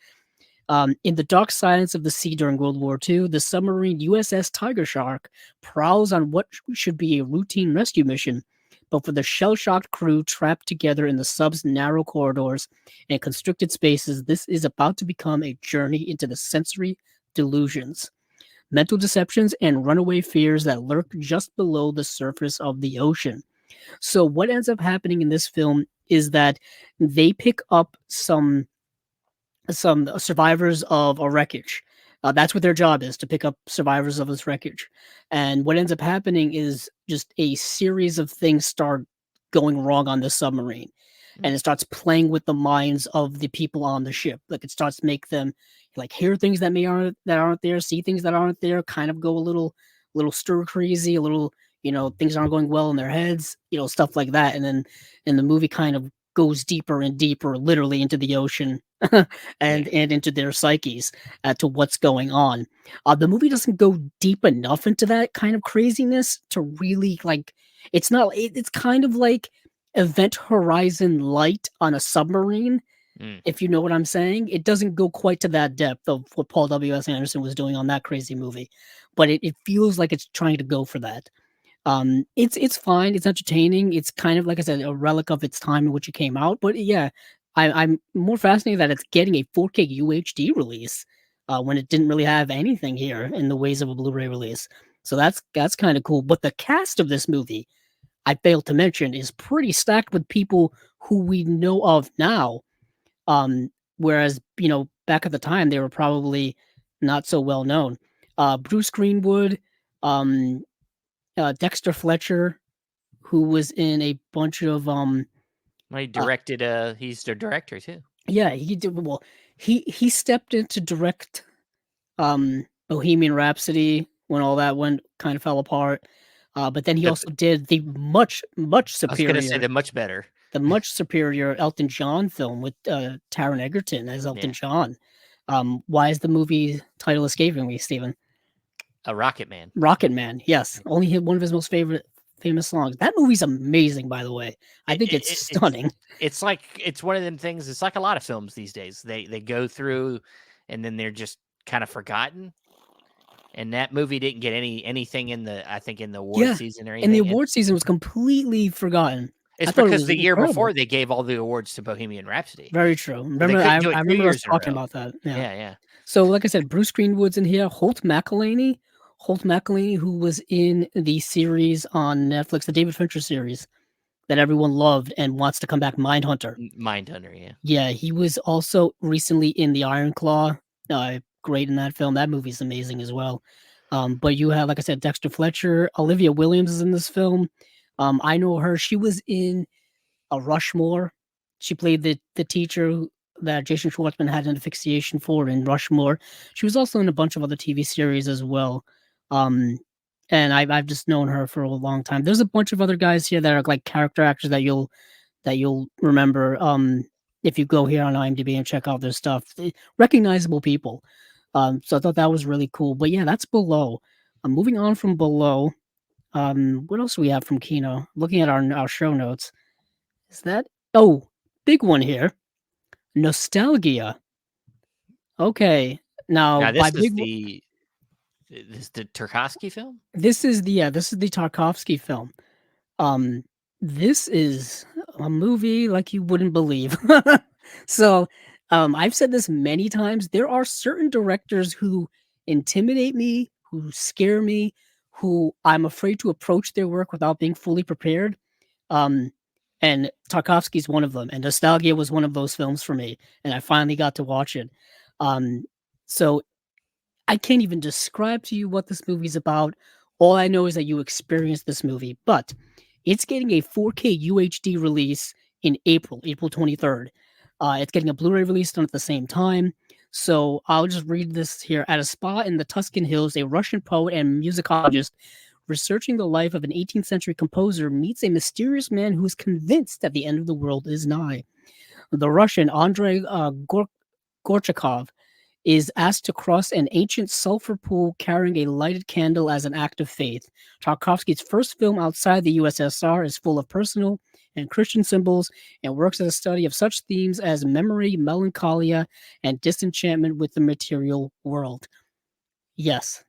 In the dark silence of the sea during World War II, the submarine USS Tiger Shark prowls on what should be a routine rescue mission. But for the shell shocked crew trapped together in the sub's narrow corridors and constricted spaces, this is about to become a journey into the sensory delusions, mental deceptions, and runaway fears that lurk just below the surface of the ocean. So, what ends up happening in this film is that they pick up some survivors of a wreckage. That's what their job is, to pick up survivors of this wreckage. And what ends up happening is just a series of things start going wrong on this submarine. And it starts playing with the minds of the people on the ship. Like it starts to make them like hear things that aren't there, see things that aren't there, kind of go a little stir crazy, a little, things aren't going well in their heads, stuff like that. And the movie kind of goes deeper and deeper, literally into the ocean and into their psyches to what's going on. The movie doesn't go deep enough into that kind of craziness to really like. It's not. It's kind of like Event Horizon Light on a submarine, if you know what I'm saying. It doesn't go quite to that depth of what Paul W.S. Anderson was doing on that crazy movie, but it feels like it's trying to go for that. It's fine. It's entertaining. It's kind of like I said, a relic of its time in which it came out. But yeah, I'm more fascinated that it's getting a 4K UHD release when it didn't really have anything here in the ways of a Blu-ray release. So that's kind of cool. But the cast of this movie, I failed to mention, is pretty stacked with people who we know of now. Whereas back at the time they were probably not so well known. Bruce Greenwood, um, Dexter Fletcher, who was in a bunch of Well, he directed. He's the director too. yeah, he did well. He stepped in to direct Bohemian Rhapsody when all that went kind of fell apart. But then he The, also did the much I was gonna say superior, the much better. Elton John film with Taron Egerton as Elton Yeah, John. Why is the movie title escaping me, Stephen? a Rocket Man. Rocket Man. Yes, only hit one of his most famous songs. That movie's amazing, by the way. I think it's stunning. It's like it's one of them things. It's like a lot of films these days. They go through, and then they're just kind of forgotten. And that movie didn't get anything in the award season or anything. And the award season was completely forgotten. It's I thought it because was the year incredible. before they gave all the awards to Bohemian Rhapsody. Very true. They Remember, couldn't do it I 2 remember us years in a talking row. about that. Yeah. So, like I said, Bruce Greenwood's in here. Holt McElhaney, who was in the series on Netflix, the David Fincher series that everyone loved and wants to come back, Mindhunter. Mindhunter, yeah. Yeah, he was also recently in The Iron Claw. Great in that film. That movie's amazing as well. But you have, like I said, Dexter Fletcher. Olivia Williams is in this film. I know her. She was in a Rushmore. She played the teacher that Jason Schwartzman had an asphyxiation for in Rushmore. She was also in a bunch of other TV series as well. And I've just known her for a long time. There's a bunch of other guys here that are like character actors that you'll remember if you go here on IMDb and check out their stuff. Recognizable people. So I thought that was really cool. But yeah, that's Below. Moving on from Below. What else do we have from Kino? Looking at our show notes. Is that big one here? Nostalgia. Okay. Now Now by big this is the Tarkovsky film? this is the Tarkovsky film. Um this is a movie like you wouldn't believe. So, I've said this many times. There are certain directors who intimidate me, who scare me, who I'm afraid to approach their work without being fully prepared. Um, and Tarkovsky's one of them, and Nostalgia was one of those films for me, and I finally got to watch it. So I can't even describe to you what this movie's about. All I know is that you experienced this movie, but it's getting a 4K UHD release in April 23rd. It's getting a Blu-ray release done at the same time. So I'll just read this here. At a spa in the Tuscan Hills, a Russian poet and musicologist researching the life of an 18th century composer meets a mysterious man who is convinced that the end of the world is nigh. The Russian Andrei Gorchakov is asked to cross an ancient sulfur pool carrying a lighted candle as an act of faith. Tarkovsky's first film outside the USSR is full of personal and Christian symbols and works as a study of such themes as memory, melancholia, and disenchantment with the material world. Yes,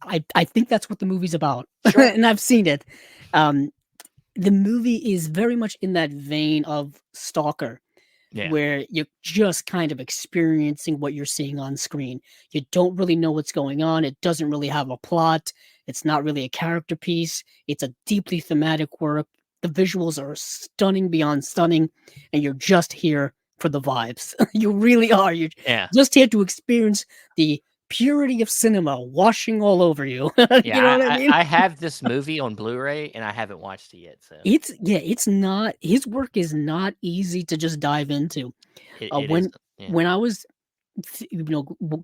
I think that's what the movie's about. Sure. And I've seen it. The movie is very much in that vein of Stalker, where you're just kind of experiencing what you're seeing on screen. You don't really know what's going on. It doesn't really have a plot. It's not really a character piece. It's a deeply thematic work. The visuals are stunning beyond stunning, and you're just here for the vibes. You really are. You're just here to experience the purity of cinema washing all over you. You know what I mean? I have this movie on Blu-ray and I haven't watched it yet. So it's not, his work is not easy to just dive into. When I was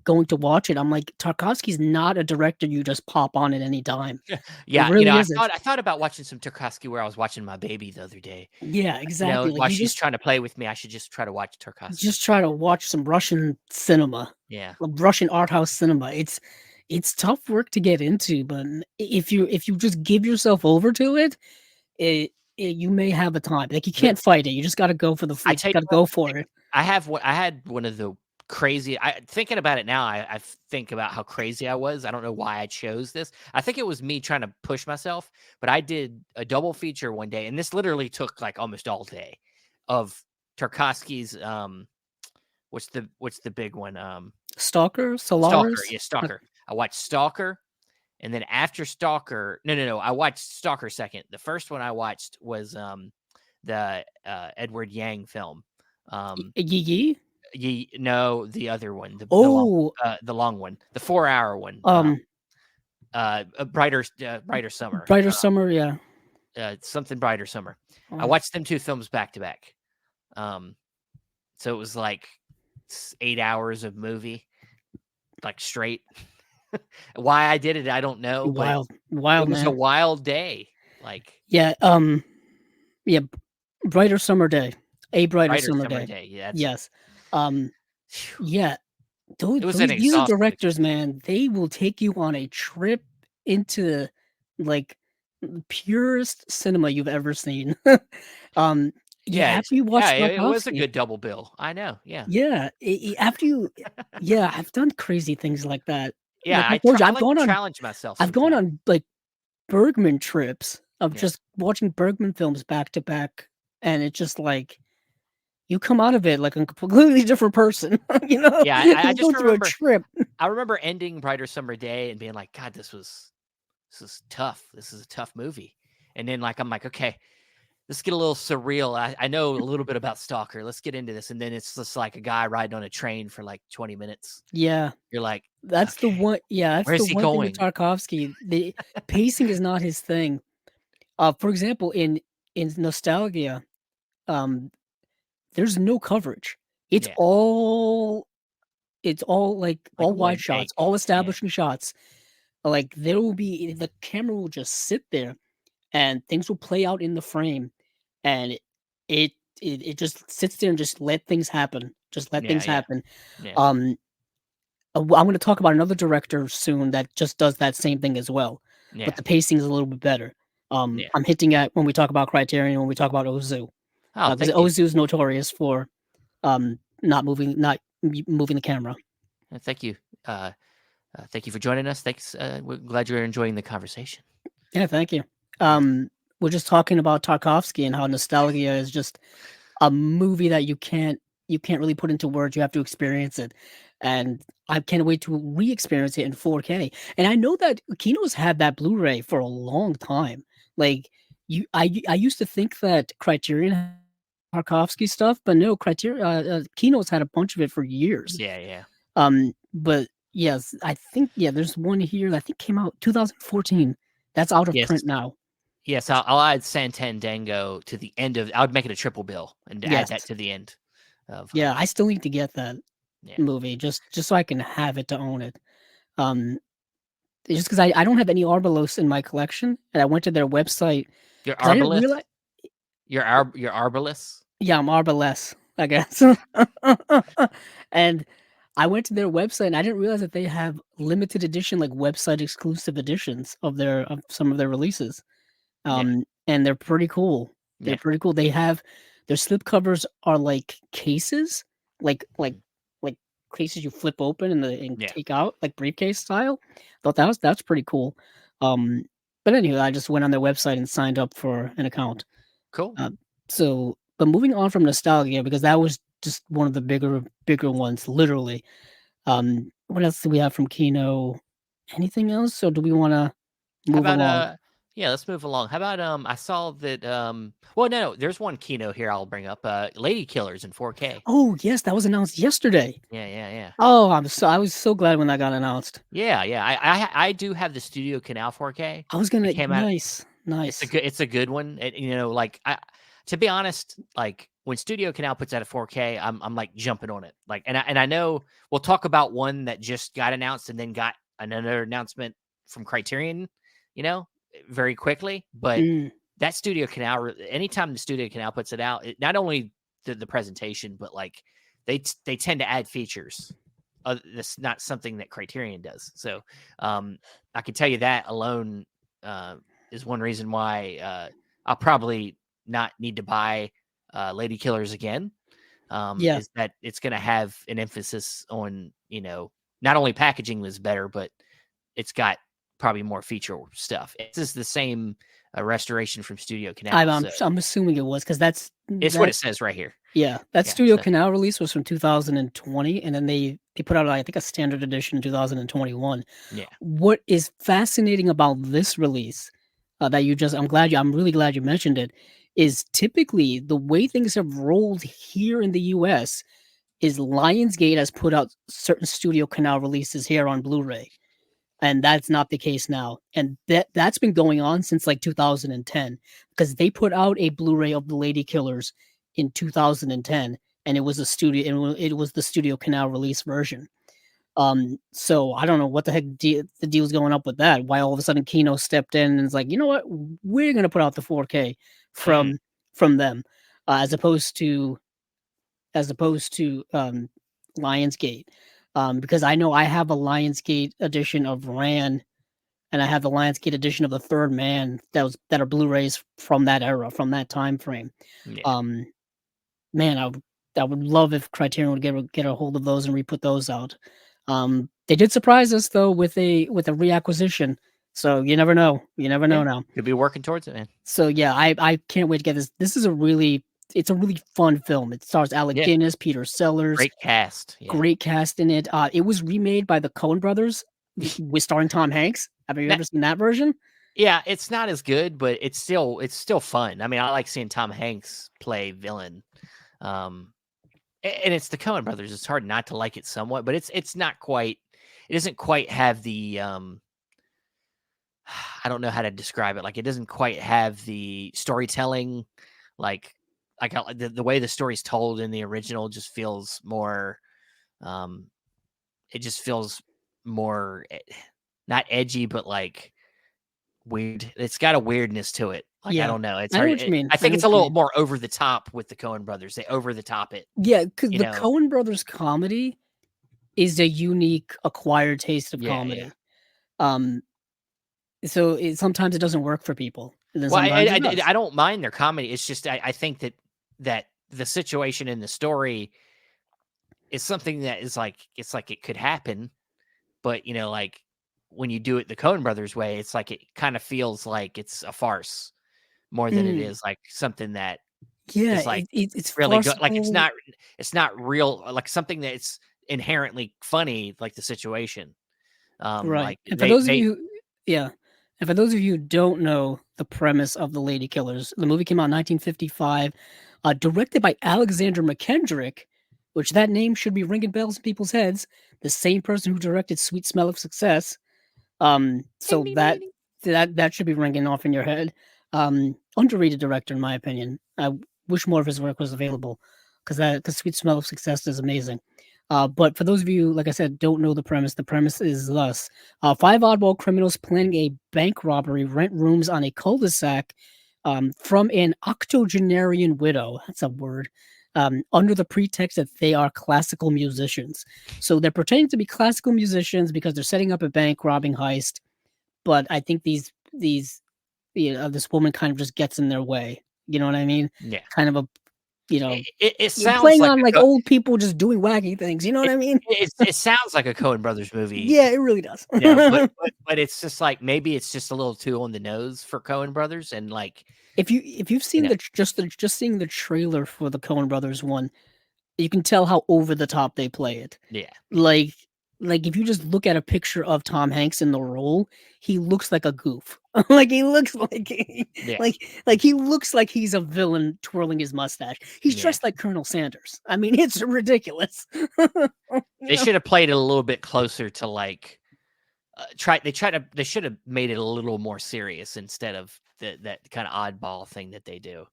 going to watch it, I'm like, Tarkovsky's not a director you just pop on at any time. Yeah, really I isn't. thought about watching some Tarkovsky where I was watching my baby the other day. Yeah, exactly. While she's trying to play with me, I should just try to watch Tarkovsky. Just try to watch some Russian cinema. Yeah, Russian art house cinema. It's tough work to get into, but if you just give yourself over to it, you may have a time. Like, you can't fight it. You just got to go for the. You got to go for it. I had one of the crazy. Thinking about it now, I think about how crazy I was. I don't know why I chose this. I think it was me trying to push myself, but I did a double feature one day, and this literally took like almost all day of Tarkovsky's. What's the big one? Stalker, Solaris. Stalker, yeah, Stalker. I watched Stalker, and then after Stalker, no, I watched Stalker second. The first one I watched was the Edward Yang film. Yi? No, the other one. The long one, the 4-hour one. Brighter Summer. Brighter Summer, yeah. Something Brighter Summer. I watched them two films back to back. So it was like 8 hours of movie, like straight. Why I did it, I don't know. Wild, it was man. A wild day. Like Brighter Summer Day. A brighter summer day. Yeah. Yes. Yeah. These are directors, man. They will take you on a trip into like the purest cinema you've ever seen. After you watch it was a good double bill. I know. Yeah. Yeah. After you, I've done crazy things like that. Yeah, I've gone on challenge myself. I've gone on like Bergman trips of just watching Bergman films back to back, and it's just like you come out of it like a completely different person. Yeah, I just remember a trip. I remember ending Brighter Summer Day and being like, God, this is tough. This is a tough movie. And then I'm like, okay, let's get a little surreal. I know a little bit about Stalker. Let's get into this. And then it's just like a guy riding on a train for like 20 minutes. Yeah. You're like, that's okay, the one. Yeah. That's where's the he one going? thing with Tarkovsky. The pacing is not his thing. For example, in Nostalgia, there's no coverage. It's all like all wide shots, all establishing shots. Like there will be, the camera will just sit there and things will play out in the frame, and it just sits there and just let things happen. Just let things happen. Yeah. I'm going to talk about another director soon that just does that same thing as well. Yeah. But the pacing is a little bit better. I'm hinting at when we talk about Criterion, when we talk about Ozu. Because Ozu is notorious for not moving the camera. Thank you. Thank you for joining us. Thanks. We're glad you're enjoying the conversation. Yeah, thank you. We're just talking about Tarkovsky and how Nostalgia is just a movie that you can't really put into words. You have to experience it. And I can't wait to re-experience it in 4K. And I know that Kino's had that Blu-ray for a long time. Like I used to think that Criterion had Tarkovsky stuff, but no, Kino's had a bunch of it for years. Yeah. But yes, I think there's one here that I think came out 2014. That's out of print now. Yes, I'll add Santandango to the end of. I would make it a triple bill and add that to the end. I still need to get that. Yeah. movie just so I can have it to own it. Um, just because I don't have any Arbalos in my collection, and I went to their website Your because I didn't Arbalest? realize. Your Arbalest? Yeah, I'm Arbalest, I guess. And I went to their website, and I didn't realize that they have limited edition, like website exclusive editions of some of their releases. Yeah. And they're pretty cool. They're Yeah. pretty cool. They have their slip covers are like cases, like like Mm. like cases you flip open and Yeah. take out, like briefcase style. Thought that's pretty cool. Um, but anyway, I just went on their website and signed up for an account. Cool. Uh, but moving on from nostalgia, because that was just one of the bigger ones, literally. What else do we have from Kino? Anything else, or do we want to How move about along? yeah, let's move along. How about I saw that well no, there's one Kino here I'll bring up. Lady Killers in 4K. Oh yes, that was announced yesterday. Yeah, yeah, yeah. Oh, I was so glad when that got announced. Yeah, yeah. I do have the Studio Canal 4K. I was It gonna came out. nice, nice. It's a good one. Like to be honest, like when Studio Canal puts out a 4K, I'm like jumping on it. Like and I know we'll talk about one that just got announced and then got another announcement from Criterion, very quickly. But Mm, that Studio Canal, anytime the Studio Canal puts it out, not only the presentation, but like they tend to add features. That's not something that Criterion does. So I can tell you that alone is one reason why I'll probably not need to buy Lady Killers again. yeah. Is that it's going to have an emphasis on not only packaging was better, but it's got probably more feature stuff. It's just the same restoration from Studio Canal, so I'm assuming it was because it's what it says right here. yeah, that Yeah, Studio so Canal release was from 2020, and then they put out, I think, a standard edition in 2021. yeah, What is fascinating about this release, that you just I'm really glad you mentioned it, is typically the way things have rolled here in the US is Lionsgate has put out certain Studio Canal releases here on Blu-ray, and that's not the case now. And that's been going on since like 2010, because they put out a Blu-ray of the Lady Killers in 2010, and it was it was the Studio Canal release version. So I don't know what the heck the deal's going up with that. Why all of a sudden Kino stepped in and is like, you know what, we're gonna put out the 4K mm, from them, as opposed to Lionsgate. Because I know I have a Lionsgate edition of Ran, and I have the Lionsgate edition of the Third Man that are Blu-rays from that era, from that time frame. yeah, Um, Man, I would love if Criterion would get a hold of those and re-put those out. They did surprise us though with a reacquisition, so you never know. You never know yeah. now. Could be working towards it, man. So yeah, I can't wait to get this. This is it's a really fun film. It stars Alec Yeah, Guinness, Peter Sellers, great cast. Yeah. great cast in it. It was remade by the Coen brothers with starring Tom Hanks. Have you Now, ever seen that version? yeah, it's not as good, but it's still fun. I mean, I like seeing Tom Hanks play villain. And it's the Coen brothers. It's hard not to like it somewhat, but it's not quite. It doesn't quite have the I don't know how to describe it. Like it doesn't quite have the storytelling, like the way the story's told in the original just feels more. Um, it just feels more not edgy, but like weird. It's got a weirdness to it. Like I Yeah, don't know. It's I know hard. what you mean. I I think know it's a what you little mean. more over the top with the Coen brothers. They over the top it. Yeah, because You the know. Coen brothers comedy is a unique acquired taste of Yeah, yeah. comedy. Um, so sometimes it doesn't work for people, and then Well, sometimes it does. I don't mind their comedy. It's just I think that the situation in the story is something that is like it's like it could happen, but like when you do it the Coen Brothers way, it's like it kind of feels like it's a farce more than it Mm, is like something that yeah, is like it's really good. Like farcical, it's not real. Like something that's inherently funny, like the situation. right? Like And for those of you, yeah, and for those of you who don't know the premise of The Lady Killers, the movie came out in 1955, directed by Alexander McKendrick, which that name should be ringing bells in people's heads. The same person who directed Sweet Smell of Success. ding So ding ding ding. that should be ringing off in your head. Underrated director, in my opinion. I wish more of his work was available, because Sweet Smell of Success is amazing. But for those of you, like I said, don't know the premise is thus: five oddball criminals planning a bank robbery rent rooms on a cul-de-sac from an octogenarian widow. That's a word. Under the pretext that they are classical musicians. So they're pretending to be classical musicians because they're setting up a bank robbing heist. But I think this woman kind of just gets in their way. You know what I mean? Yeah. Kind of a, It you're sounds playing like on like old people just doing wacky things. You know what I mean? it sounds like a Coen Brothers movie. Yeah, it really does. But it's just like maybe it's just a little too on the nose for Coen Brothers, and like if you've seen just seeing the trailer for the Coen Brothers one, you can tell how over the top they play it. Yeah. Like if you just look at a picture of Tom Hanks in the role, he looks like a goof. Like he looks like like he looks like he's a villain twirling his mustache. He's dressed like Colonel Sanders. I mean, it's ridiculous. They should have played it a little bit closer to like they should have made it a little more serious instead of that kind of oddball thing that they do.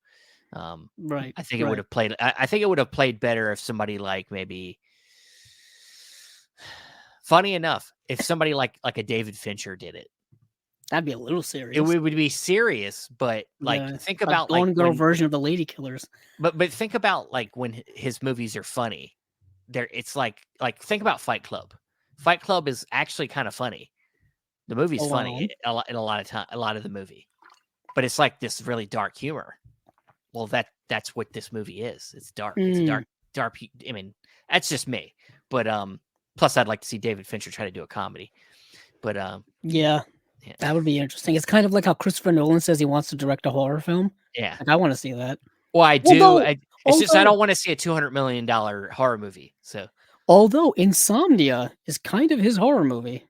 Right. I think it would have played. I think it would have played better if somebody like maybe. Funny enough, if somebody like a David Fincher did it, that'd be a little serious. It would be serious, but like think about Gone Girl version of the Lady Killers. But think about like when his movies are funny. It's like think about Fight Club. Fight Club is actually kind of funny. The movie's funny a lot of the movie, but it's like this really dark humor. Well, that's what this movie is. It's dark. It's dark. I mean, that's just me. But plus, I'd like to see David Fincher try to do a comedy. But yeah, that would be interesting. It's kind of like how Christopher Nolan says he wants to direct a horror film. Yeah, like, I want to see that. Well, I do. It's just I don't want to see a $200 million horror movie. So, although Insomnia is kind of his horror movie.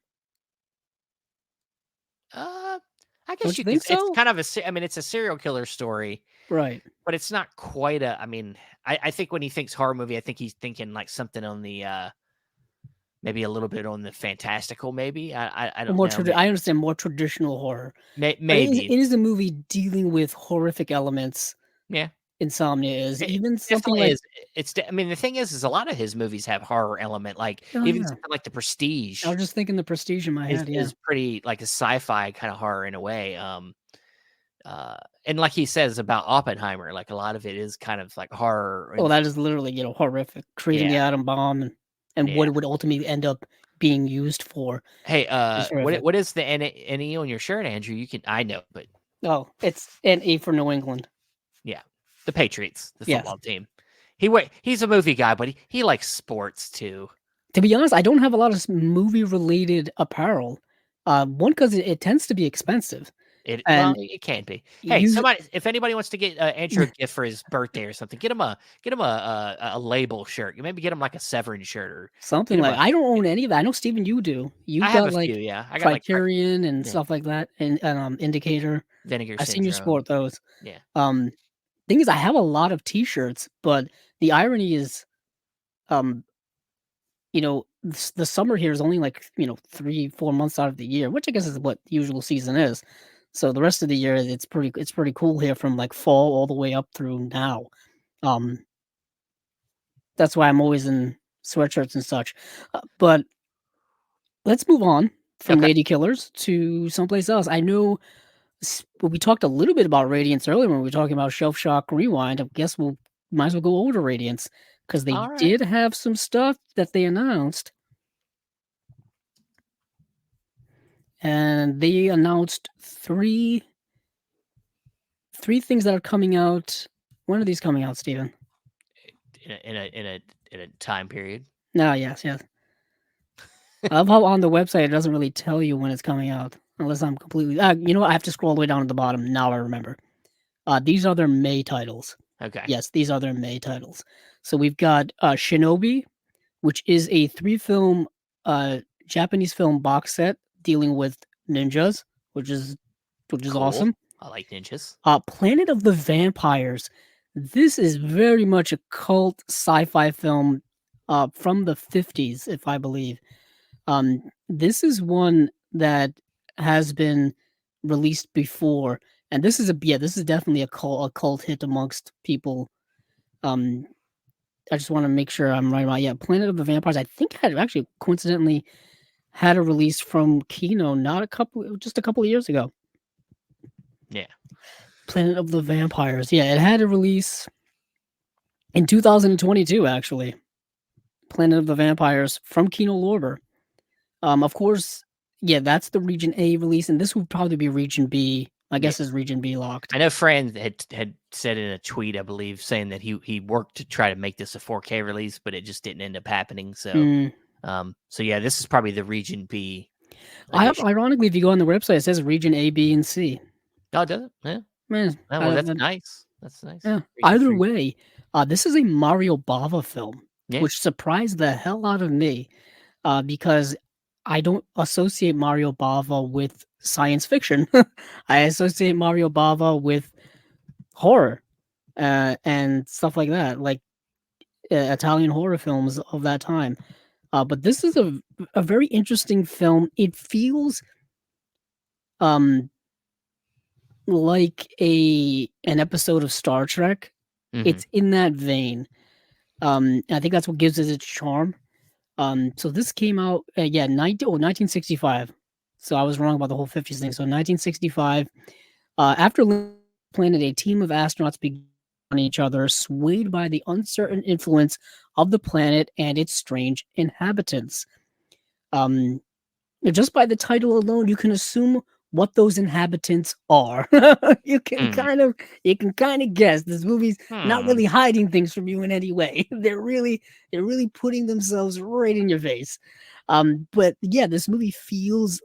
I guess you think so. It's kind of it's a serial killer story, right? But it's not quite a. I mean, I think when he thinks horror movie, I think he's thinking like something on the maybe a little bit on the fantastical. Maybe I don't know. I understand more traditional horror. Maybe it is a movie dealing with horrific elements. Yeah. Insomnia is even something like I mean, the thing is a lot of his movies have horror element, like even something like The Prestige. I was just thinking The Prestige in my head. Is pretty like a sci-fi kind of horror in a way. And like he says about Oppenheimer, like a lot of it is kind of like horror. Well, that is literally horrific, creating the atom bomb and what it would ultimately end up being used for. Hey, what is the NE on your shirt, Andrew? I know, but it's NE for New England. Yeah. The Patriots, the football team. He's a movie guy, but he likes sports too. To be honest, I don't have a lot of movie-related apparel. One, because it tends to be expensive. It can be. Hey, if anybody wants to get Andrew a gift for his birthday or something, get him a label shirt. Maybe get him like a Severin shirt or something like. I don't own any of that. I know Steven, you do. I have a few, yeah. I got Criterion and stuff like that, and Indicator. Vinegar I've seen you sport those. Yeah. Thing is, I have a lot of T-shirts, but the irony is, the summer here is only like 3-4 months out of the year, which I guess is what the usual season is. So the rest of the year, it's pretty cool here from like fall all the way up through now. That's why I'm always in sweatshirts and such. But let's move on from Lady Killers to someplace else. I know we talked a little bit about Radiance earlier when we were talking about Shelf Shock Rewind. I guess might as well go over to Radiance because they did have some stuff that they announced. And they announced three things that are coming out. When are these coming out, Steven? In a time period. No, yes. I love how on the website it doesn't really tell you when it's coming out, unless I'm completely. I have to scroll all the way down to the bottom. Now I remember. These are their May titles. Okay. Yes, these are their May titles. So we've got Shinobi, which is a 3-film Japanese film box set dealing with ninjas, which is cool. Awesome. I like ninjas. Planet of the Vampires. This is very much a cult sci-fi film from the 50s, if I believe. This is one that has been released before, and this is definitely a cult hit amongst people. just want to make sure I'm right about Planet of the Vampires. I think had actually coincidentally had a release from Kino just a couple of years ago. Yeah. Planet of the Vampires. Yeah, it had a release in 2022 actually. Planet of the Vampires from Kino Lorber. Of course, that's the Region A release, and this would probably be Region B. I guess is Region B locked. I know Fran had said in a tweet, I believe, saying that he worked to try to make this a 4K release, but it just didn't end up happening. So, so yeah, this is probably the Region B. Ironically, if you go on the website, it says Region A, B, and C. Oh, does it? Yeah. Man, well, that's nice. That's nice. Yeah. Either way, this is a Mario Bava film, which surprised the hell out of me, because I don't associate Mario Bava with science fiction. I associate Mario Bava with horror and stuff like that, like Italian horror films of that time. But this is a very interesting film. It feels like an episode of Star Trek. It's in that vein. I think that's what gives it its charm. So this came out, 1965. So I was wrong about the whole 50s thing. So 1965, after planet, a team of astronauts began on each other, swayed by the uncertain influence of the planet and its strange inhabitants. Just by the title alone, you can assume what those inhabitants are. You can kind of guess. This movie's not really hiding things from you in any way. They're really putting themselves right in your face. But yeah, this movie feels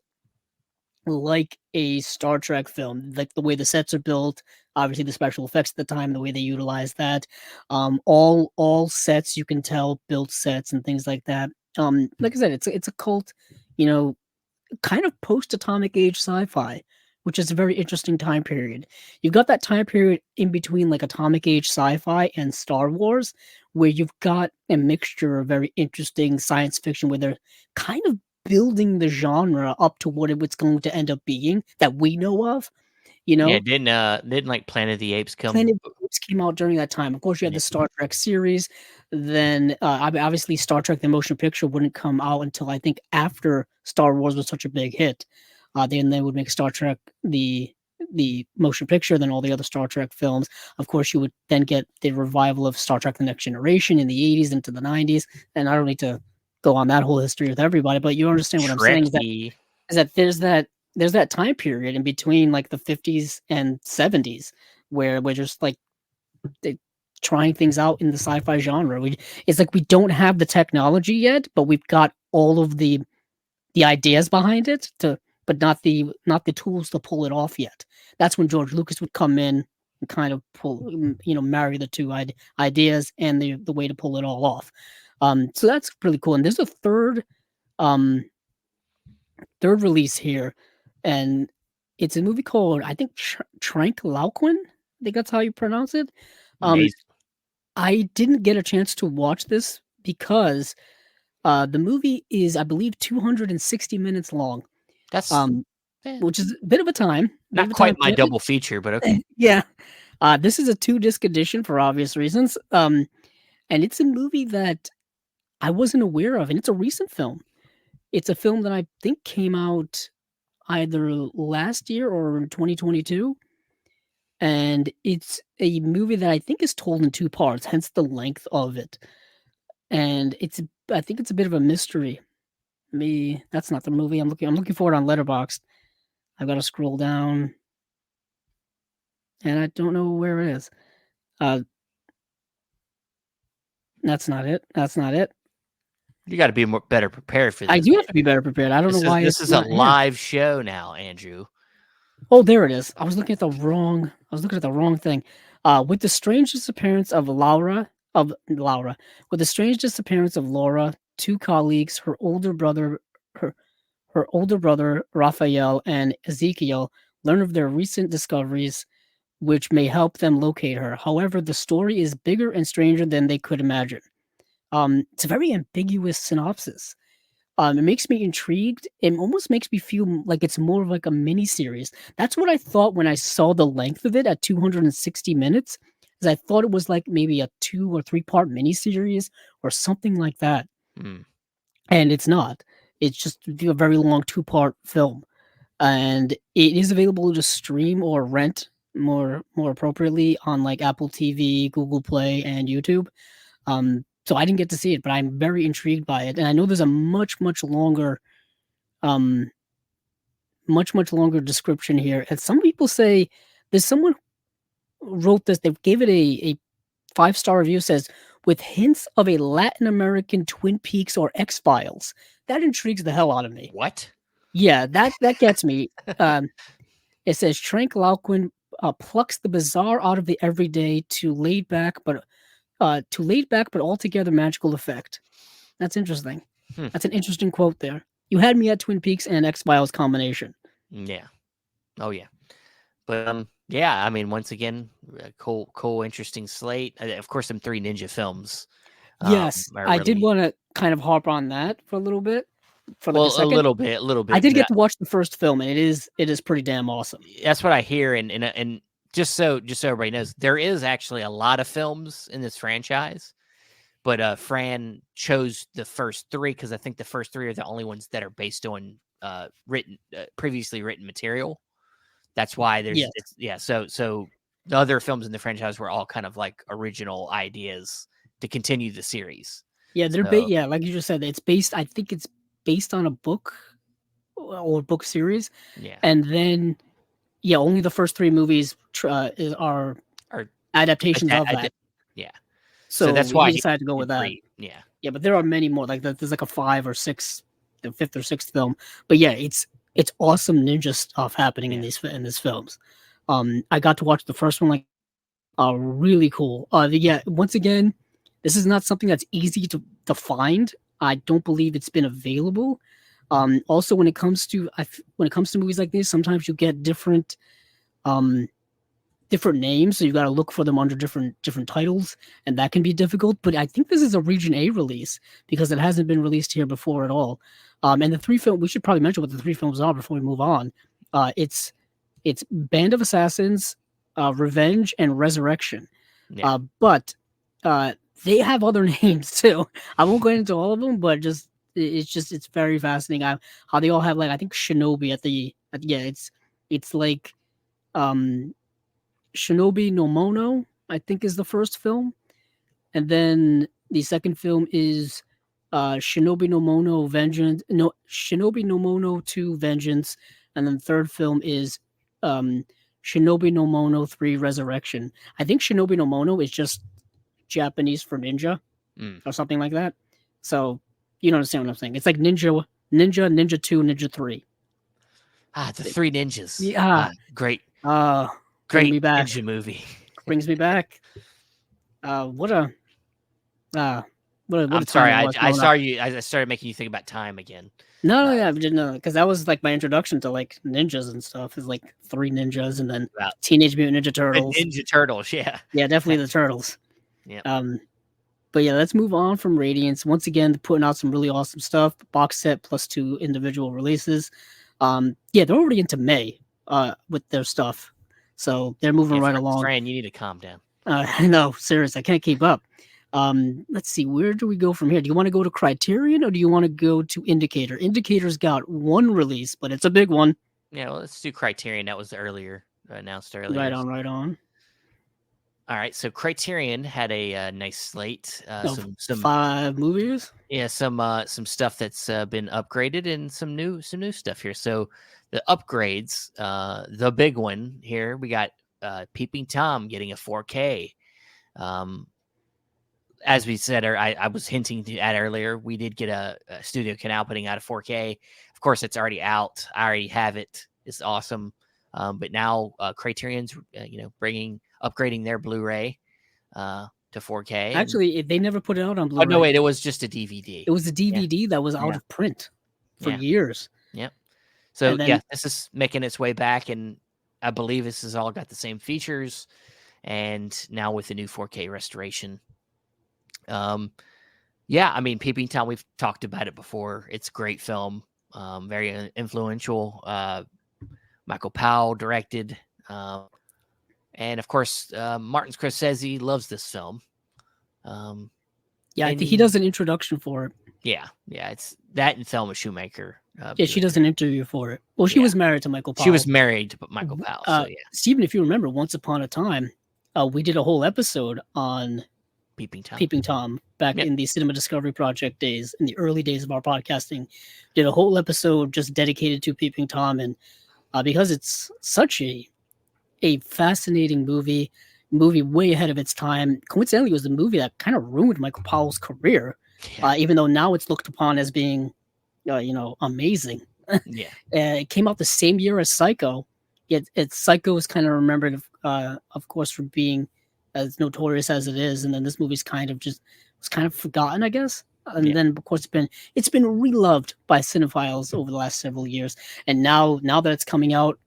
like a Star Trek film, like the way the sets are built, obviously the special effects at the time, the way they utilize that. All sets, you can tell, built sets and things like that. Like I said, it's a cult, kind of post-atomic age sci-fi, which is a very interesting time period. You've got that time period in between like atomic age sci-fi and Star Wars, where you've got a mixture of very interesting science fiction where they're kind of building the genre up to what it's going to end up being that we know of. Yeah, didn't like Planet of the Apes come? Planet of the Apes came out during that time. Of course, you had the Star Trek series. Then, obviously, Star Trek the motion picture wouldn't come out until I think after Star Wars was such a big hit. Then they would make Star Trek the motion picture, then all the other Star Trek films. Of course, you would then get the revival of Star Trek: The Next Generation in the 80s into the 90s. And I don't need to go on that whole history with everybody, but you understand what I'm saying is that there's that time period in between like the 50s and 70s where we're just like trying things out in the sci-fi genre. It's like we don't have the technology yet, but we've got all of the ideas behind it but not the tools to pull it off yet. That's when George Lucas would come in and kind of pull, marry the two ideas and the way to pull it all off. So that's really cool. And there's a third release here, and it's a movie called, I think, Trenque, Lauquen. I think that's how you pronounce it. I didn't get a chance to watch this because the movie is, I believe, 260 minutes long. That's which is a bit of a time. Not quite my double feature, but okay. Yeah. This is a 2-disc edition for obvious reasons. And it's a movie that I wasn't aware of, and it's a recent film. It's a film that I think came out either last year or in 2022. And it's a movie that I think is told in 2 parts, hence the length of it. And I think it's a bit of a mystery. That's not the movie I'm looking for it on Letterboxd. I've got to scroll down, and I don't know where it is. That's not it. You got to be better prepared for this. I do have to be better prepared. I don't know why this is a live show now, Andrew. Oh, there it is. I was looking at the wrong thing. With the strange disappearance of Laura, with the strange disappearance of Laura, 2 colleagues, her older brother Raphael and Ezekiel, learn of their recent discoveries, which may help them locate her. However, the story is bigger and stranger than they could imagine. It's a very ambiguous synopsis. It makes me intrigued. It almost makes me feel like it's more of like a mini series. That's what I thought when I saw the length of it at 260 minutes. is I thought it was like maybe a 2 or 3 part miniseries or something like that, and it's not. It's just a very long 2 part film, and it is available to stream or rent more appropriately on like Apple TV, Google Play, and YouTube. So I didn't get to see it, but I'm very intrigued by it, and I know there's a much longer, um, much longer description here. And some people say there's someone wrote this. They gave it a 5-star review. Says with hints of a Latin American Twin Peaks or X Files. That intrigues the hell out of me. What? Yeah, that gets me. It says Trenque Lauquen plucks the bizarre out of the everyday to laid back but altogether magical effect. That's interesting. That's an interesting quote there. You had me at Twin Peaks and X Files combination. Yeah. Oh yeah. But yeah, I mean, once again, cool, interesting slate. Of course, some 3 ninja films. Yes, I did really... want to kind of harp on that for a little bit. For like well, a second. a little bit. I did get to watch the first film, and it is pretty damn awesome. That's what I hear, and just so everybody knows, there is actually a lot of films in this franchise, but Fran chose the first 3 because I think the first 3 are the only ones that are based on previously written material. That's why there's So the other films in the franchise were all kind of like original ideas to continue the series. Yeah, they're like you just said, it's based. I think it's based on a book or book series. Yeah, and then only the first 3 movies are adaptations of that. Yeah, so that's why he decided to go with that. Yeah, but there are many more. Like there's like a 5 or 6, the 5th or 6th film. But yeah, it's awesome ninja stuff happening in these films. I got to watch the first one, like really cool. Once again, this is not something that's easy to find. I don't believe it's been available. Also, when it comes to movies like this, sometimes you get different names, so you got to look for them under different titles, and that can be difficult. But I think this is a Region A release because it hasn't been released here before at all. And the 3 film, we should probably mention what the 3 films are before we move on. It's Band of Assassins, Revenge, and Resurrection. But they have other names too. I won't go into all of them, but it's very fascinating how they all have, like, I think Shinobi it's like Shinobi no Mono, I think, is the first film, and then the second film is Shinobi no Mono Shinobi no Mono 2 Vengeance, and then the third film is Shinobi no Mono 3 Resurrection. I think Shinobi no Mono is just Japanese for ninja or something like that. So you don't understand what I'm saying. It's like Ninja 2, Ninja 3. The 3 Ninjas. Yeah. Great. Great ninja movie. Brings me back. What a I'm sorry. I saw you. I started making you think about time again. No, because that was like my introduction to like ninjas and stuff. Is like 3 ninjas and then Teenage Mutant Ninja Turtles. Ninja Turtles, yeah. Yeah, definitely the Turtles. Yeah. But yeah, let's move on from Radiance. Once again, putting out some really awesome stuff. Box set plus 2 individual releases. They're already into May with their stuff. So they're moving right along. Fran, you need to calm down. I know, seriously, I can't keep up. Let's see, where do we go from here? Do you want to go to Criterion or do you want to go to Indicator? Indicator's got 1 release, but it's a big one. Yeah, well, let's do Criterion. That was announced earlier. Right on. All right, so Criterion had a nice slate. Some 5 movies. Yeah, some stuff that's been upgraded and some new stuff here. So the upgrades, the big one here, we got Peeping Tom getting a 4K. As we said, or I was hinting at earlier, we did get a Studio Canal putting out a 4K. Of course, it's already out. I already have it. It's awesome. But now Criterion's upgrading their Blu-ray to 4K. Actually, they never put it out on Blu-ray. Oh no, wait! It was just a DVD. It was a DVD that was out of print for years. Yep. So this is making its way back, and I believe this has all got the same features, and now with the new 4K restoration. I mean, Peeping Tom, we've talked about it before. It's a great film, very influential. Michael Powell directed, And of course, Martin Scorsese loves this film. I think he does an introduction for it. Yeah, it's that and Thelma Shoemaker. She does an interview for it. Well, she was married to Michael Powell. She was married to Michael Powell. So yeah, Stephen, if you remember, once upon a time, we did a whole episode on Peeping Tom back in the Cinema Discovery Project days, in the early days of our podcasting. Did a whole episode just dedicated to Peeping Tom, and because it's such a fascinating movie way ahead of its time. Coincidentally, it was a movie that kind of ruined Michael Powell's career, even though now it's looked upon as being, amazing. Yeah. It came out the same year as Psycho. Yet Psycho is kind of remembered, of course, for being as notorious as it is, and then this movie's kind of forgotten, I guess. And then, of course, it's been reloved by cinephiles over the last several years, and now that it's coming out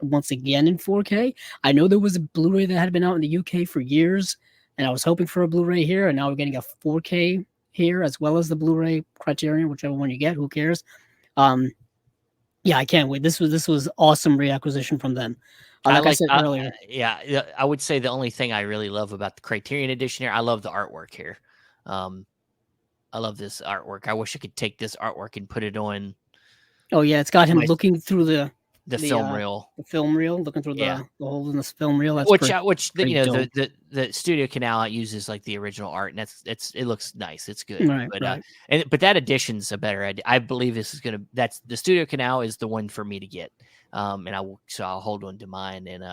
once again in 4K. I know there was a Blu-ray that had been out in the UK for years, and I was hoping for a Blu-ray here, and now we're getting a 4K here as well as the Blu-ray Criterion, whichever one you get. Who cares? I can't wait. This was awesome reacquisition from them. Like I said earlier. I would say the only thing I really love about the Criterion edition here, I love the artwork here. I love this artwork. I wish I could take this artwork and put it on. Oh yeah, it's got him looking through the film reel. The film reel, looking through the hole in the film reel. That's the Studio Canal uses like the original art, and it looks nice. It's good. Right, but that edition's a better idea. I believe this is that's the Studio Canal is the one for me to get. I'll hold on to mine, and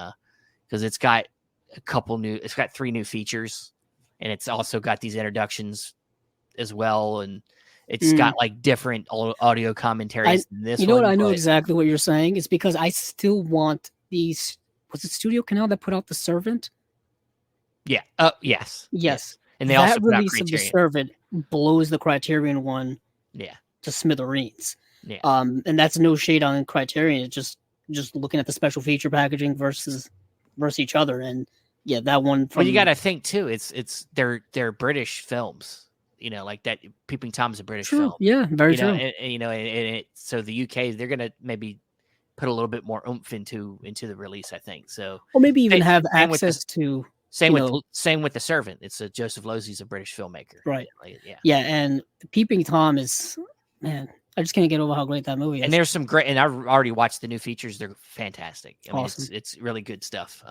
because it's got it's got 3 new features, and it's also got these introductions as well, and it's got like different audio commentaries than this. What? I know exactly what you're saying. It's because I still want these. Was it Studio Canal that put out The Servant? Yeah. Yes. And they that also put out release of The Servant blows the Criterion one. To smithereens. Yeah. And that's no shade on Criterion. It's just looking at the special feature packaging versus each other, and that one. Well, you got to think too. They're British films. Like that. Peeping Tom's a British film. Yeah, very true. So the UK, they're gonna maybe put a little bit more oomph into the release, I think. So, or maybe even have access to. Same with The Servant. It's Joseph Losey's a British filmmaker, right? And Peeping Tom is, man, I just can't get over how great that movie is. And there's some great, and I've already watched the new features. They're fantastic. I mean, awesome. It's really good stuff.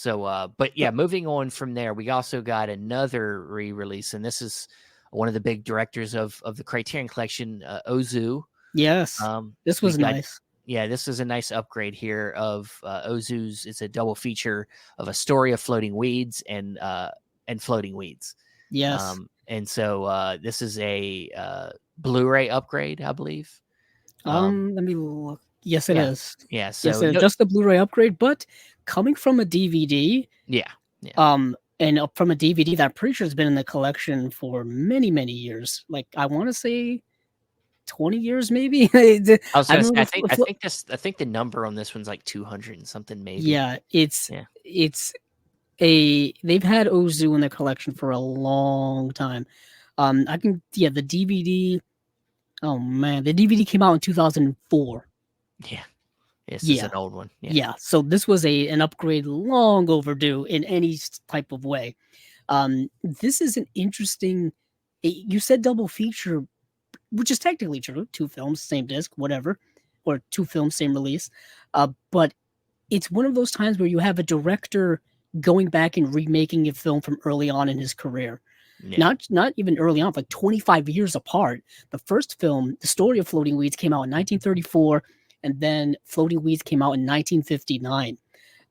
Moving on from there, we also got another re-release, and this is one of the big directors of the Criterion Collection, Ozu. Yes, this was nice. Yeah, this is a nice upgrade here of Ozu's. It's a double feature of A Story of Floating Weeds and Floating Weeds. Yes. And so this is a Blu-ray upgrade, I believe. Let me look. Yes, it is. Yeah, so yes, just a Blu-ray upgrade, but coming from a DVD. Yeah. And from a DVD that I'm pretty sure has been in the collection for many, many years. Like I want to say 20 years, maybe. I think the number on this one's like 200 and something, maybe. Yeah, they've had Ozu in their collection for a long time. The DVD. Oh man, the DVD came out in 2004. Yeah. This is an old one. Yeah. So this was an upgrade long overdue in any type of way. This is an interesting. You said double feature, which is technically true. 2 films, same disc, whatever, or 2 films, same release. But it's one of those times where you have a director going back and remaking a film from early on in his career. Yeah. Not even early on, like 25 years apart. The first film, The Story of Floating Weeds, came out in 1934, and then Floating Weeds came out in 1959.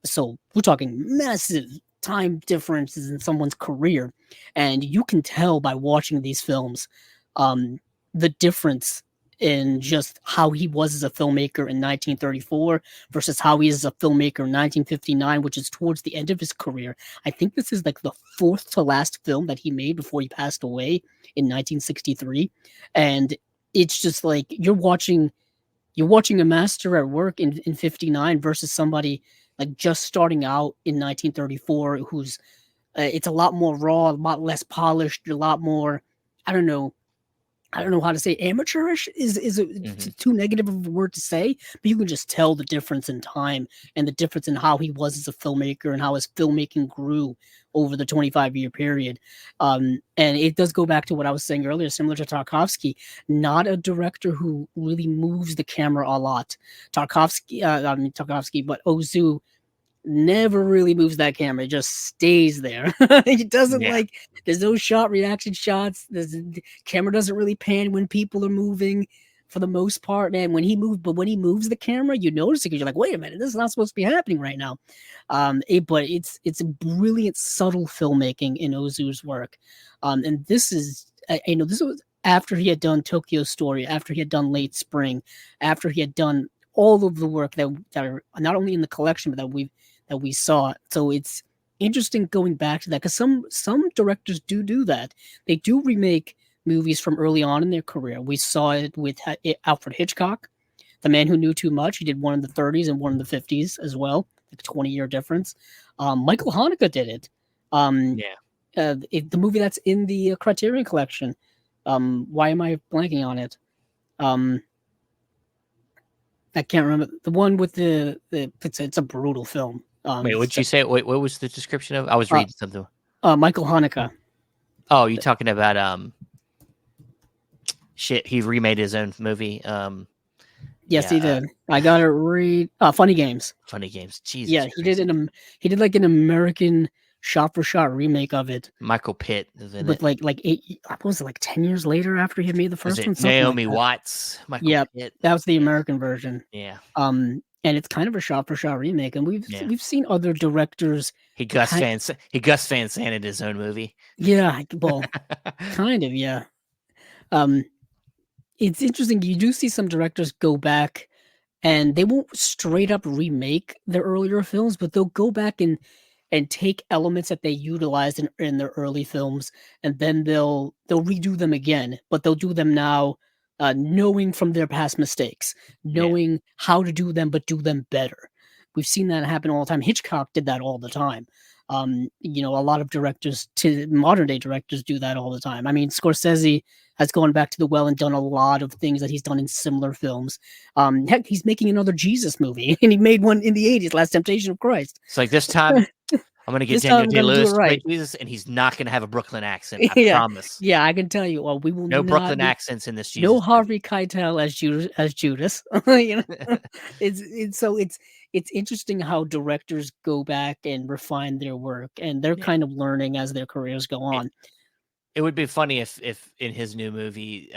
So we're talking massive time differences in someone's career, and you can tell by watching these films the difference in just how he was as a filmmaker in 1934 versus how he is as a filmmaker in 1959, which is towards the end of his career. I think this is like the 4th to last film that he made before he passed away in 1963. And it's just like you're watching a master at work in 59 versus somebody like just starting out in 1934 who's it's a lot more raw, a lot less polished, a lot more, I don't know, I don't know how to say amateurish is too negative of a word to say, but you can just tell the difference in time and the difference in how he was as a filmmaker and how his filmmaking grew over the 25-year period. And it does go back to what I was saying earlier, similar to Tarkovsky, not a director who really moves the camera a lot. Tarkovsky, but Ozu never really moves that camera. It just stays there. It doesn't there's no shot reaction shots. The camera doesn't really pan when people are moving for the most part, man. When he moves the camera, you notice it because you're like, wait a minute, this is not supposed to be happening right now. But it's a brilliant, subtle filmmaking in Ozu's work. And this is, this was after he had done Tokyo Story, after he had done Late Spring, after he had done all of the work that are not only in the collection, but that we saw. So it's interesting going back to that because some directors do that. They do remake movies from early on in their career. We saw it with Alfred Hitchcock, The Man Who Knew Too Much. He did one in the 30s and one in the 50s as well, like a 20-year difference. Michael Haneke did it. The movie that's in the Criterion collection. Why am I blanking on it? I can't remember the one with the it's a brutal film. Wait, what'd you say? Wait, what was the description of? I was reading something. Michael Haneke. Oh, you're talking about shit. He remade his own movie. Yes, he did. I gotta read. Funny Games. Funny Games. Jesus. Yeah, he did he did like an American shot-for-shot remake of it. Michael Pitt is in it. Like 10 years later after he had made the first one? Naomi Watts. Michael Pitt. That was the American version. Yeah. And it's kind of a shot-for-shot remake, and we've seen other directors. He Gus Van Santed his own movie. Yeah, well, kind of, yeah. It's interesting. You do see some directors go back, and they won't straight up remake their earlier films, but they'll go back and take elements that they utilized in their early films, and then they'll redo them again, but they'll do them now, knowing from their past mistakes, knowing how to do them, but do them better. We've seen that happen all the time. Hitchcock did that all the time. A lot of directors, modern day directors, do that all the time. I mean, Scorsese has gone back to the well and done a lot of things that he's done in similar films. Heck, he's making another Jesus movie, and he made one in the 80s, Last Temptation of Christ. It's like this time, I'm going to get Daniel Day-Lewis to play Jesus, and he's not going to have a Brooklyn accent. I promise. Yeah, I can tell you. Well, we will no Brooklyn accents in this Jesus. No Harvey Keitel as Judas. It's interesting how directors go back and refine their work, and they're kind of learning as their careers go on. It would be funny if in his new movie,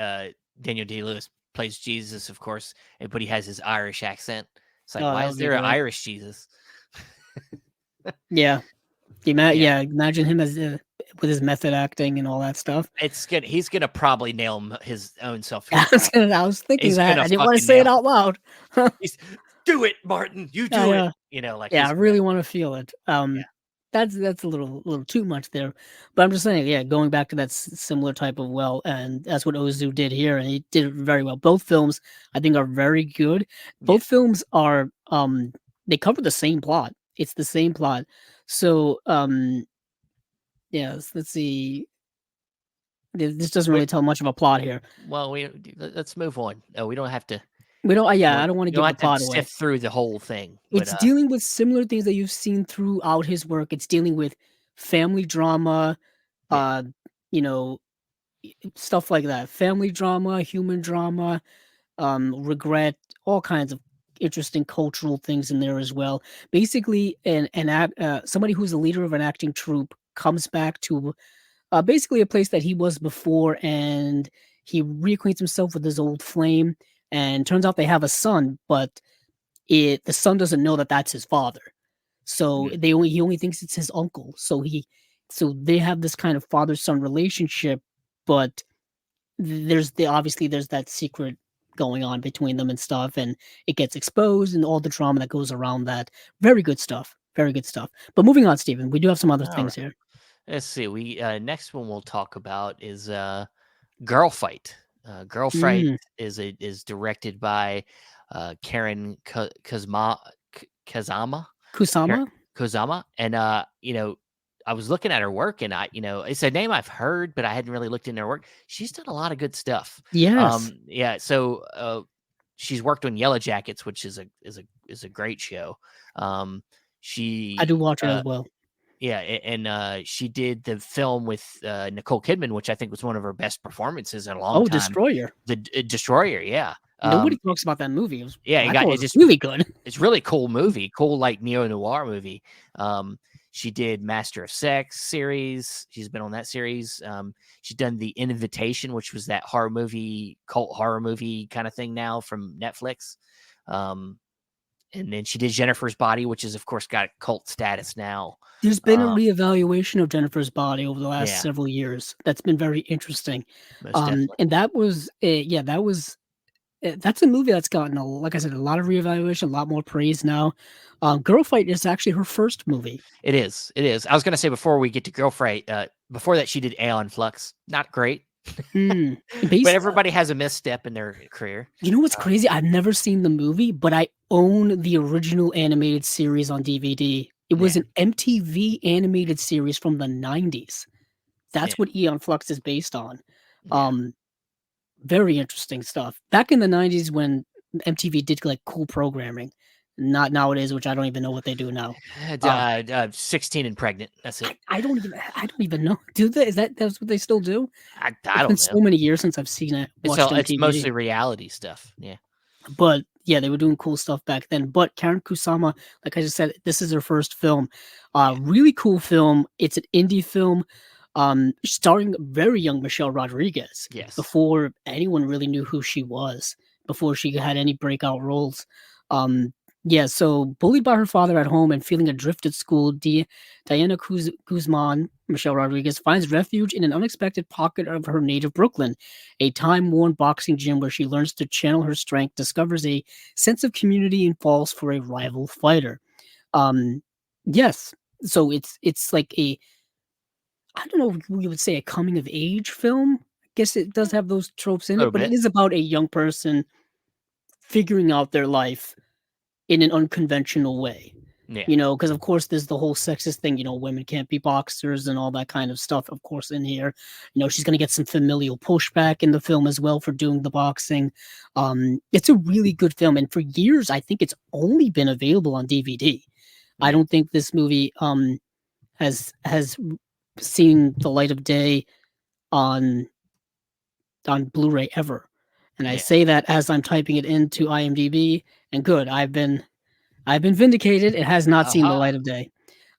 Daniel Day-Lewis plays Jesus, of course, but he has his Irish accent. It's like, why is there an Irish Jesus? Yeah. Imagine him as with his method acting and all that stuff. He's gonna probably nail his own self. I was thinking that. I didn't want to say it out loud. Do it, Martin. You do it. I really want to feel it. That's a little too much there, but I'm just saying, going back to that similar type of well, and that's what Ozu did here, and he did it very well. Both films, I think, are very good. Both films are they cover the same plot. It's the same plot. So, let's see. This doesn't really tell much of a plot here. Well, let's move on. We don't have to. We don't. I don't want to give the plot away. Sift through the whole thing. It's dealing with similar things that you've seen throughout his work. It's dealing with family drama, stuff like that. Family drama, human drama, regret, all kinds of interesting cultural things in there as well. Basically, somebody who's a leader of an acting troupe comes back to basically a place that he was before, and he reacquaints himself with his old flame. And turns out they have a son, but the son doesn't know that that's his father. So he only thinks it's his uncle. So they have this kind of father-son relationship, but there's that secret going on between them and stuff, and it gets exposed and all the drama that goes around that. Very good stuff. Very good stuff. But moving on, Stephen, we do have some other things here. Let's see. We next one we'll talk about is Girl Fight. Girl Fight is directed by Karen Kusama, and I was looking at her work, and it's a name I've heard, but I hadn't really looked into her work. She's done a lot of good stuff. Yes. Yeah. So she's worked on Yellow Jackets, which is a great show. I do watch it as well. Yeah, and she did the film with Nicole Kidman, which I think was one of her best performances in a long time. Destroyer. The Destroyer, yeah. Nobody talks about that movie. It's really good. It's really cool movie, cool like neo-noir movie. She did Master of Sex series. She's been on that series. She's done The Invitation, which was that horror movie, cult horror movie kind of thing now from Netflix. And then she did Jennifer's Body, which is, of course, got cult status now. There's been a reevaluation of Jennifer's Body over the last several years. That's been very interesting. And that was, that's a movie that's gotten, like I said, a lot of reevaluation, a lot more praise now. Girl Fight is actually her first movie. It is. I was going to say, before we get to Girl Fight, before that, she did Aeon Flux. Not great. But everybody has a misstep in their career. You know what's crazy? I've never seen the movie, but I own the original animated series on DVD. It was an MTV animated series from the 90s. That's what Aeon Flux is based on. Very interesting stuff. Back in the 90s when MTV did like cool programming, not nowadays, which I don't even know what they do now. 16 and pregnant. That's it. I don't even know. Do they? That's what they still do? I don't know. It's been so many years since I've seen it. It's mostly reality stuff. Yeah. But yeah, they were doing cool stuff back then. But Karen Kusama, like I just said, this is her first film. Really cool film. It's an indie film. Starring very young Michelle Rodriguez. Yes. Before anyone really knew who she was. Before she had any breakout roles. So bullied by her father at home and feeling adrift at school, Diana Guzman, Michelle Rodriguez, finds refuge in an unexpected pocket of her native Brooklyn, a time-worn boxing gym where she learns to channel her strength, discovers a sense of community, and falls for a rival fighter. So it's like I don't know if we would say a coming-of-age film. I guess it does have those tropes in it, but it is about a young person figuring out their life in an unconventional way. Yeah. Because of course there's the whole sexist thing, women can't be boxers and all that kind of stuff, of course, in here. She's going to get some familial pushback in the film as well for doing the boxing. It's a really good film. And for years, I think it's only been available on DVD. I don't think this movie has seen the light of day on Blu-ray ever. And I say that as I'm typing it into IMDb, and good, I've been vindicated. It has not seen the light of day.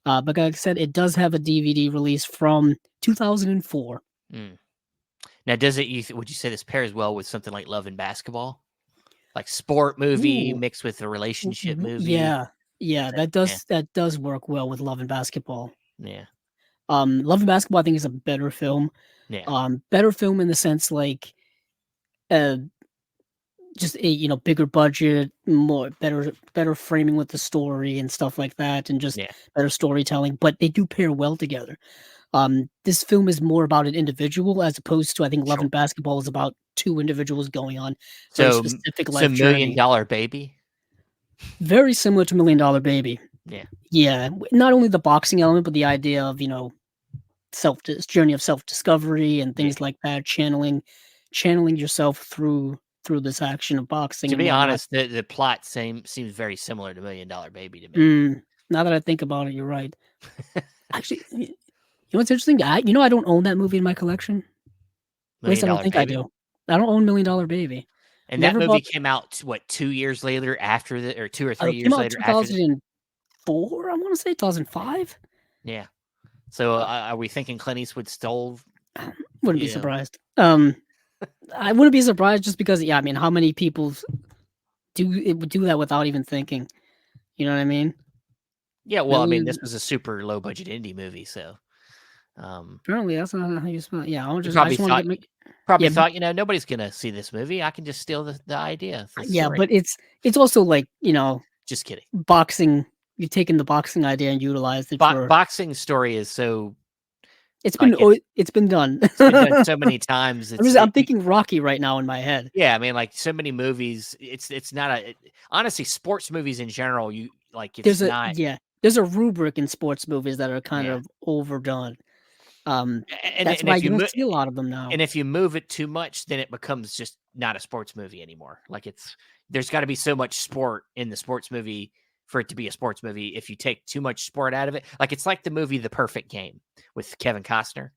But like I said, it does have a DVD release from 2004. Now, would you say this pairs well with something like Love and Basketball? Like sport movie mixed with a relationship movie? Yeah, that does work well with Love and Basketball. Yeah. Love and Basketball, I think, is a better film. Yeah. Better film in the sense like just a bigger budget, better framing with the story and stuff like that, and just better storytelling. But they do pair well together. This film is more about an individual as opposed to, I think, Love and Basketball is about two individuals going on a specific life journey. $1 Million Baby. Very similar to $1 Million Baby. Yeah. Not only the boxing element, but the idea of journey of self-discovery and things like that, channeling yourself through this action of boxing. To be honest, the plot seems very similar to $1 Million Baby to me. Now that I think about it, you're right. Actually, you know what's interesting? I don't own that movie in my collection. At least I don't think I do. I don't own $1 Million Baby. And that movie came out 2 years later after or 2 or 3 years later after 2004, I want to say 2005. Yeah. So are we thinking Clint Eastwood stole? Wouldn't be surprised. I wouldn't be surprised just because, how many people would do that without even thinking? You know what I mean? Yeah, well, this was a super low budget indie movie, so apparently that's not how you spell it. Yeah, probably thought, nobody's gonna see this movie. I can just steal the idea. But it's also like, just kidding. Boxing. You've taken the boxing idea and utilized it. Boxing story is so. It's been done. It's been done so many times. I'm thinking Rocky right now in my head. Yeah, like so many movies. It's not honestly, sports movies in general. there's a rubric in sports movies that are kind Yeah. of overdone. And That's and why if you you don't mo see a lot of them now. and if you move it too much, then it becomes just not a sports movie anymore. Like there's got to be so much sport in the sports movie for it to be a sports movie. If you take too much sport out of it, like it's like the movie The Perfect Game with Kevin Costner.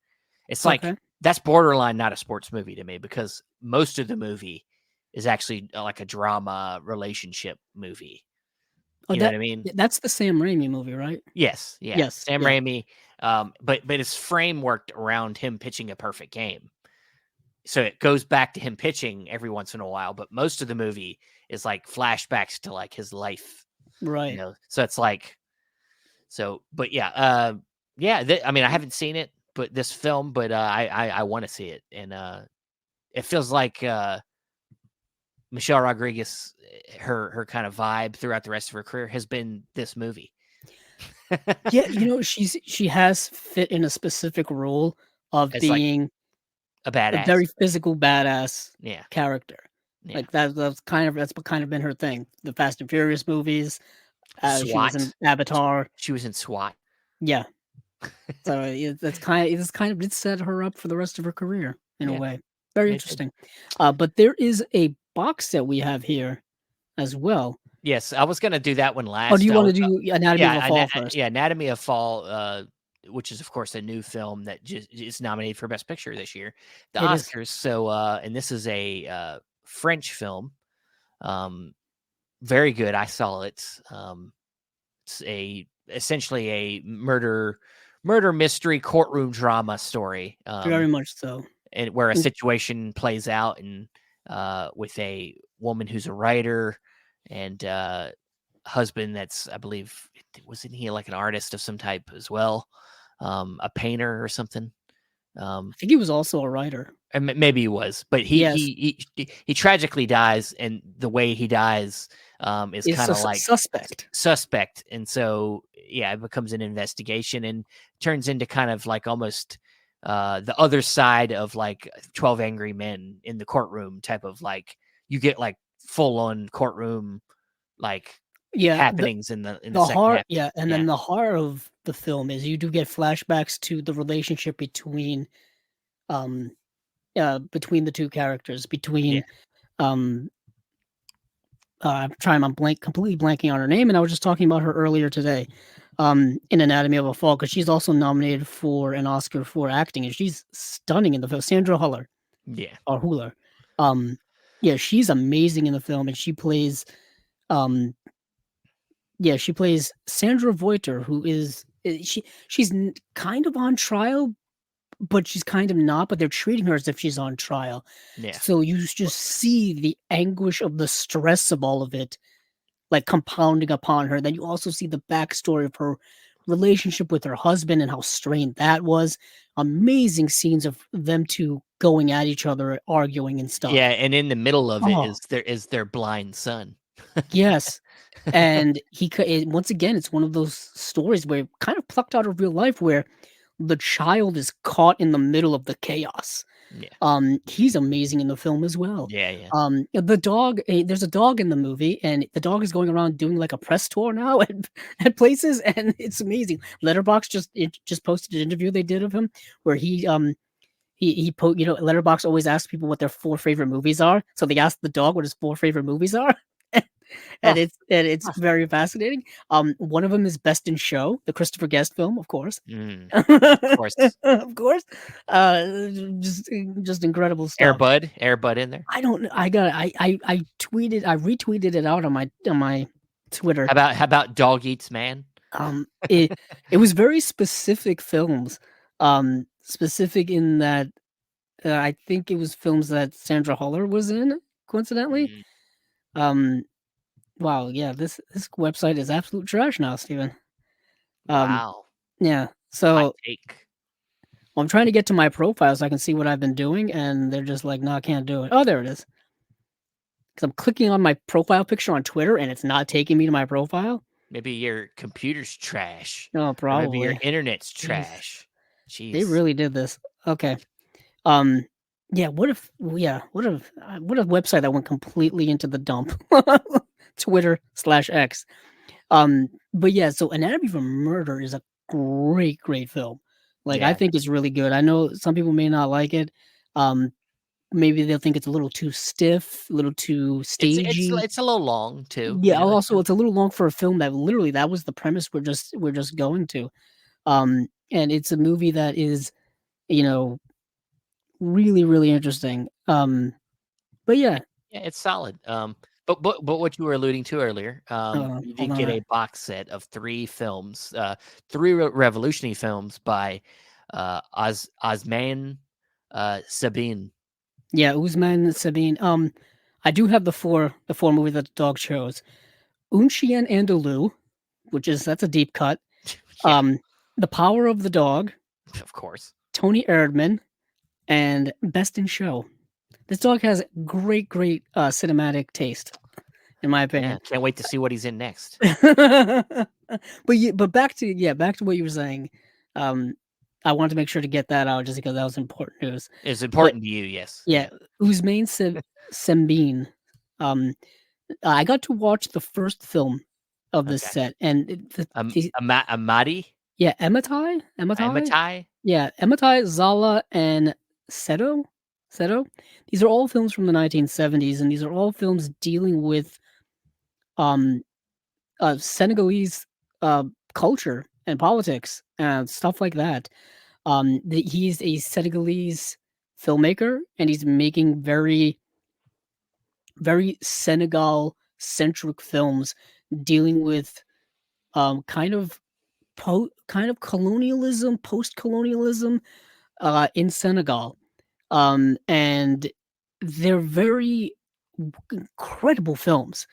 It's like Okay. that's borderline not a sports movie to me because most of the movie is actually like a drama relationship movie. Oh, You know what I mean? that's the Sam Raimi movie, right? Yes, yeah. Yes. Sam Yeah. Raimi, but it's frameworked around him pitching a perfect game. So it goes back to him pitching every once in a while, but most of the movie is like flashbacks to like his life, Right. So it's like, but yeah, I mean, I haven't seen it, but this film, but I want to see it, and it feels like Michelle Rodriguez, her kind of vibe throughout the rest of her career has been this movie. Yeah, she has fit in a specific role of It's like being a a badass. very physical badass Yeah. character. Yeah. Like that's kind of been her thing. The Fast and Furious movies. She was in SWAT. Avatar. She was in SWAT. Yeah. So it's kind of did set her up for the rest of her career in a way. Very interesting. But there is a box set we have here as well. Yes, I was gonna do that one last. Oh, do you want to do Anatomy of a Fall first? Yeah, Anatomy of Fall, which is of course a new film that just is nominated for Best Picture this year, the Oscars. So, and this is a French film, very good. I saw it. It's essentially a murder mystery courtroom drama story. Very much so. And where a situation plays out, and with a woman who's a writer and husband that's, I believe, wasn't he like an artist of some type as well, a painter or something? I think he was also a writer. And maybe he was, but he tragically dies, and the way he dies is kind of like suspect, and so yeah, it becomes an investigation and turns into kind of like almost the other side of like 12 Angry Men in the courtroom type of, like, you get like full on courtroom like happenings in the second half. And then the heart of the film is you do get flashbacks to the relationship between the two characters, between I'm completely blanking on her name, and I was just talking about her earlier today in Anatomy of a Fall, because she's also nominated for an Oscar for acting, and she's stunning in the film. Sandra Huller. Yeah. Or Huller. Yeah, she's amazing in the film, and she plays she plays Sandra Voiter, who is she's kind of on trial, but she's kind of not, but they're treating her as if she's on trial. Yeah. So you just see the anguish of the stress of all of it, like compounding upon her. Then you also see the backstory of her relationship with her husband and how strained that was. Amazing scenes of them two going at each other, arguing and stuff. Yeah, and in the middle of it is their blind son. Yes. And once again, it's one of those stories where kind of plucked out of real life, where the child is caught in the middle of the chaos. Yeah. He's amazing in the film as well. Yeah. The dog, there's a dog in the movie, and the dog is going around doing like a press tour now at places, and it's amazing. Letterboxd just posted an interview they did of him where Letterboxd always asks people what their 4 favorite movies are. So they asked the dog what his 4 favorite movies are. And it's very fascinating. One of them is Best in Show, the Christopher Guest film, of course. Of course. Of course. Just incredible stuff. Air Bud in there. I don't know. I retweeted it out on my Twitter. How about Dog Eats Man? It was very specific films. Specific in that I think it was films that Sandra Huller was in, coincidentally. Wow, yeah, this website is absolute trash now, Steven. Wow. Yeah, so I'm trying to get to my profile so I can see what I've been doing, and they're just like, no, I can't do it. Oh, there it is. Because I'm clicking on my profile picture on Twitter, and it's not taking me to my profile. Maybe your computer's trash. Oh, probably. Or maybe your internet's trash. Jeez. They really did this. Okay. Yeah, what a website that went completely into the dump. Twitter/X. But yeah, so Anatomy of a Murder is a great film. Like, I Yeah, think it's really good. I know some people may not like it. Um, Maybe they'll think it's a little too stiff, a little too stagey. it's a little long too. Yeah, also it's a little long for a film that literally that was the premise we're just going to. And it's a movie that is, you know, really interesting. But yeah, Yeah, it's solid. But what you were alluding to earlier, you hold did on. get a box set of 3 films, 3 revolutionary films by Osman Sabine. Yeah, Usman Sabine. I do have the four movies that the dog chose. Unchien Andalou, which is that's a deep cut. Yeah, The Power of the Dog, of course. Tony Erdmann, and Best in Show. This dog has great cinematic taste, in my Yeah, opinion. can't wait to see what he's in next. But back to what you were saying. Um, I wanted to make sure to get that out just because that was important news. It's But important to you, yes. yeah, Ousmane Sembene. Um, I got to watch the first film of this Okay. set, and Amadi, yeah, Ematai, Amatai. yeah, Ematai, Zala, and Seto, Seto. These are all films from the 1970s, and these are all films dealing with um Senegalese culture and politics and stuff like that. He's a Senegalese filmmaker, and he's making very Senegal centric films dealing with kind of kind of colonialism, post colonialism in Senegal, and they're very incredible films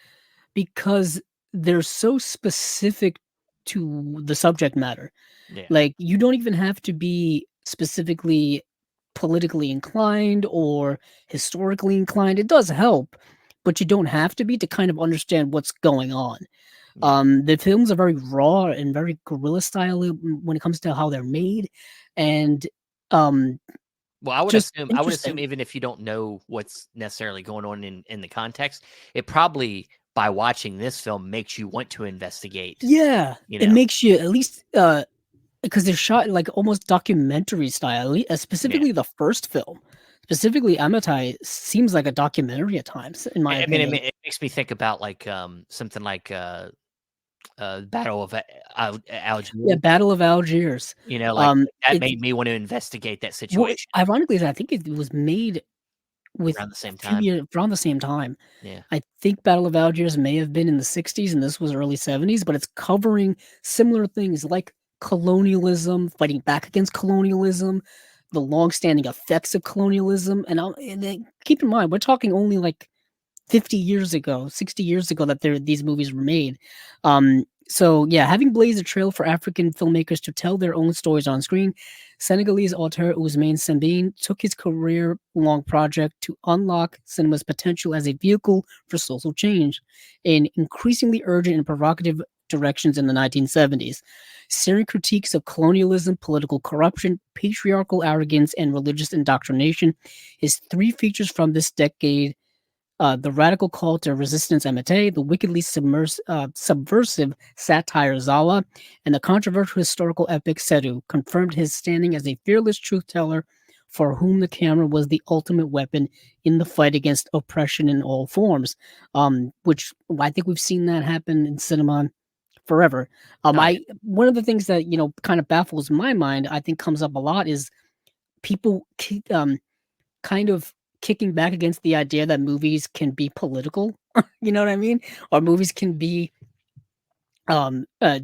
because they're so specific to the subject matter. Yeah. Like, you don't even have to be specifically politically inclined or historically inclined. It does help, but you don't have to be to kind of understand what's going on. Yeah. The films are very raw and very guerrilla style when it comes to how they're made, and um, Well, just I would assume interesting. even if you don't know what's necessarily going on in the context, it probably by watching this film makes you want to investigate, Yeah, you it know. makes you at least because they're shot like almost documentary style. Yeah. Specifically, the first film, specifically Amatai, seems like a documentary at times, in my I mean, opinion. it makes me think about like something like Battle of Yeah, Algiers, Battle of Algiers. you know, like that It's made me want to investigate that well, situation ironically, I think it was made with around the a same few time. years around the same time. Yeah. I think Battle of Algiers may have been in the 60s and this was early 70s, but it's covering similar things like colonialism, fighting back against colonialism, the long-standing effects of colonialism, and then keep in mind we're talking only like 50 years ago, 60 years ago that these movies were made. So yeah, having blazed a trail for African filmmakers to tell their own stories on screen, Senegalese auteur Ousmane Sembene took his career-long project to unlock cinema's potential as a vehicle for social change in increasingly urgent and provocative directions in the 1970s. Searing critiques of colonialism, political corruption, patriarchal arrogance, and religious indoctrination, his 3 features from this decade, the radical call to resistance Amate, the wickedly subversive satire Zala, and the controversial historical epic Seru confirmed his standing as a fearless truth teller for whom the camera was the ultimate weapon in the fight against oppression in all forms. Which I think we've seen that happen in cinema forever. Oh yeah. I One of the things that kind of baffles my mind, I think comes up a lot, is people kind of kicking back against the idea that movies can be political. You know what I mean? Or movies can be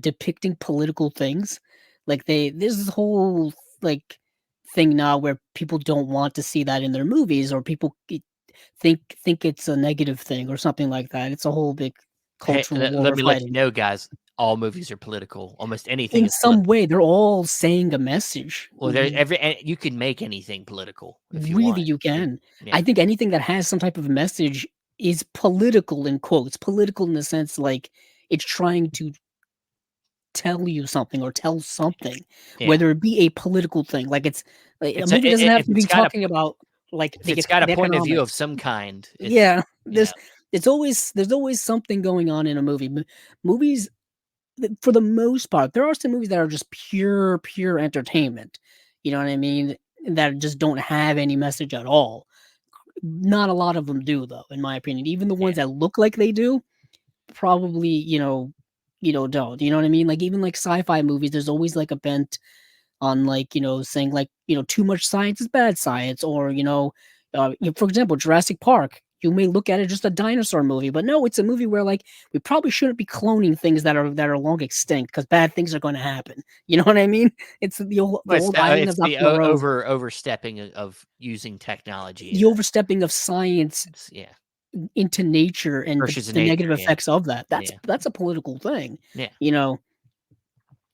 depicting political things. Like there's this whole like thing now where people don't want to see that in their movies, or people think it's a negative thing or something like that. It's a whole big Hey, cultural war let we're me let you fighting. know, guys. All movies are political. Almost anything In is some political. way, they're all saying a message. Well, there and you can make anything political if you Really, want. you can. Yeah. I think anything that has some type of message is political in quotes. Political in the sense like it's trying to tell you something or tell something, Yeah. whether it be a political thing. Like it's like, a It's movie doesn't have if to it's be got a talking about like if it's got a the point of view of economics. some kind, it's Yeah, you know. there's always something going on in a movie. Movies. for the most part, there are some movies that are just pure entertainment. You know what I mean? That just don't have any message at all. Not a lot of them do, though, in my opinion. Even the ones that look like they do, probably, don't. You know what I mean? Like even like sci-fi movies, there's always like a bent on like, saying like, too much science is bad science, or for example, Jurassic Park. You may look at it just a dinosaur movie, but no, it's a movie where like we probably shouldn't be cloning things that are long extinct because bad things are going to happen. You know what I mean? It's the old island it's of the Dr. Moreau. overstepping of using technology. The overstepping of science into nature and the negative effects of that. That's a political thing. Yeah.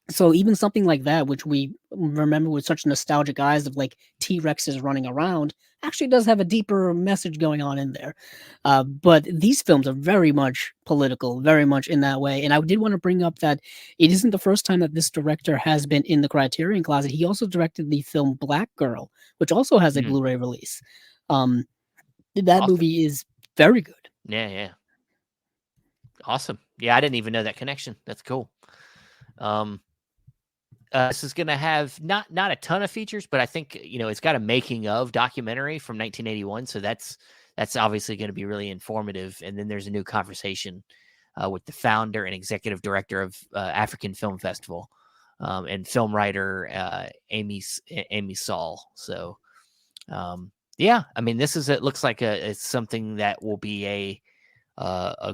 So even something like that, which we remember with such nostalgic eyes of like T-Rexes running around, actually does have a deeper message going on in there. But these films are very much political, very much in that way. And I did want to bring up that it isn't the first time that this director has been in the Criterion Closet. He also directed the film Black Girl, which also has a Blu-ray release. That movie is very good. Yeah. Awesome. Yeah, I didn't even know that connection. That's cool. This is going to have not a ton of features, but I think, it's got a making of documentary from 1981. So that's obviously going to be really informative. And then there's a new conversation with the founder and executive director of African Film Festival and film writer Amy Saul. So, yeah, I mean, it looks like it's something that will be a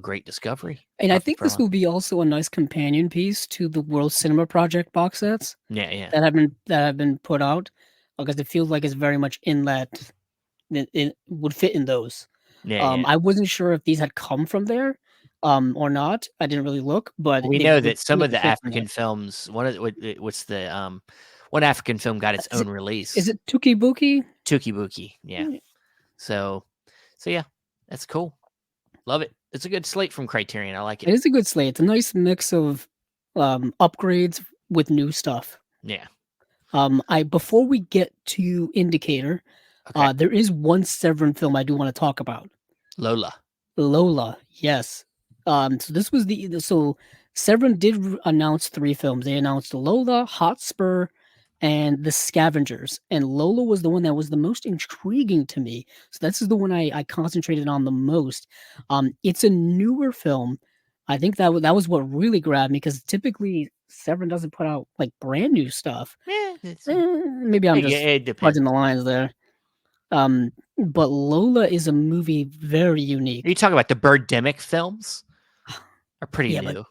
great discovery. And I think this will be also a nice companion piece to the World Cinema Project box sets. Yeah. That have been put out, because it feels like it's very much in that it would fit in those. Yeah. I wasn't sure if these had come from there or not. I didn't really look, but we know that some of the African films, what's the one African film got its own release. Is it Tukibuki? Tukibuki, yeah. So yeah, that's cool. Love it. It's a good slate from Criterion. I like it. It is a good slate. It's a nice mix of upgrades with new stuff. Yeah. Before we get to Indicator, there is one Severin film I do want to talk about. Lola, yes. So this was so Severin did announce 3 films. They announced Lola, Hotspur, and The Scavengers. And Lola was the one that was the most intriguing to me. So this is the one I concentrated on the most. It's a newer film. I think that was what really grabbed me, because typically Severin doesn't put out like brand new stuff. Maybe I'm just fudging the lines there. But Lola is a movie very unique. Are you talking about the Birdemic films? Are pretty new.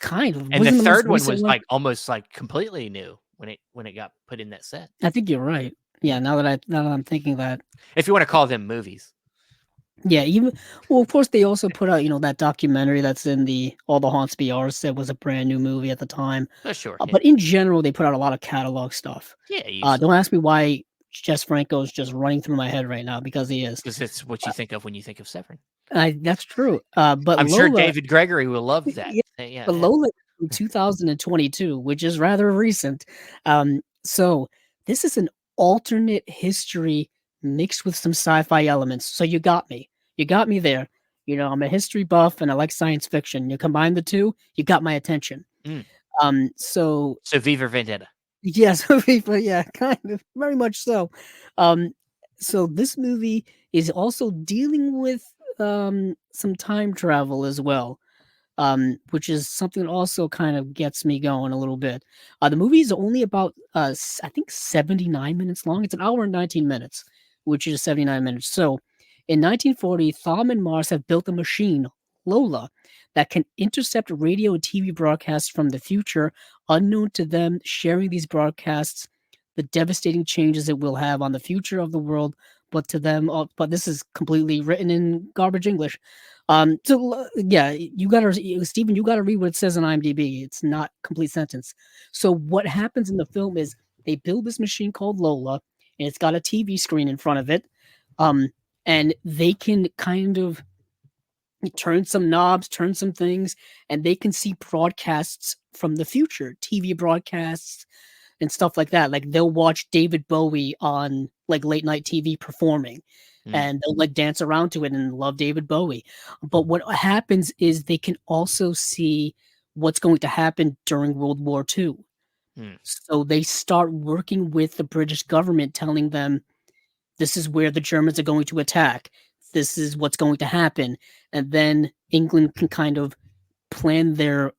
Kind of. And the third one was like almost like completely new when it got put in that set. I think you're right. Yeah, now that I'm thinking that. If you want to call them movies. Yeah, of course they also put out, that documentary that's in the All the Haunts Be Ours set was a brand new movie at the time. Oh, sure. But in general, they put out a lot of catalog stuff. Yeah. Don't ask me why Jess Franco is just running through my head right now, because he is. Because it's what you think of when you think of Severin. That's true. But I'm sure David Gregory will love that. But Lola in 2022, which is rather recent. So this is an alternate history mixed with some sci-fi elements. So you got me there. I'm a history buff and I like science fiction. You combine the two, you got my attention. So Viva Vendetta. Yes, yeah, kind of, very much so. So this movie is also dealing with some time travel as well, which is something that also kind of gets me going a little bit. The movie is only about I think 79 minutes long. It's an hour and 19 minutes, which is 79 minutes. So in 1940, Thom and Mars have built a machine, Lola, that can intercept radio and TV broadcasts from the future, unknown to them, sharing these broadcasts, the devastating changes it will have on the future of the world, but to them, but this is completely written in garbage English. So yeah, Stephen, you gotta read what it says on IMDb. It's not a complete sentence. So what happens in the film is they build this machine called Lola, and it's got a TV screen in front of it. And they can kind of turn some knobs, turn some things, and they can see broadcasts from the future, TV broadcasts and stuff like that. Like they'll watch David Bowie on like late night TV performing, and they'll like dance around to it and love David Bowie. But what happens is they can also see what's going to happen during World War II. So they start working with the British government, telling them this is where the Germans are going to attack. This is what's going to happen. And then England can kind of plan their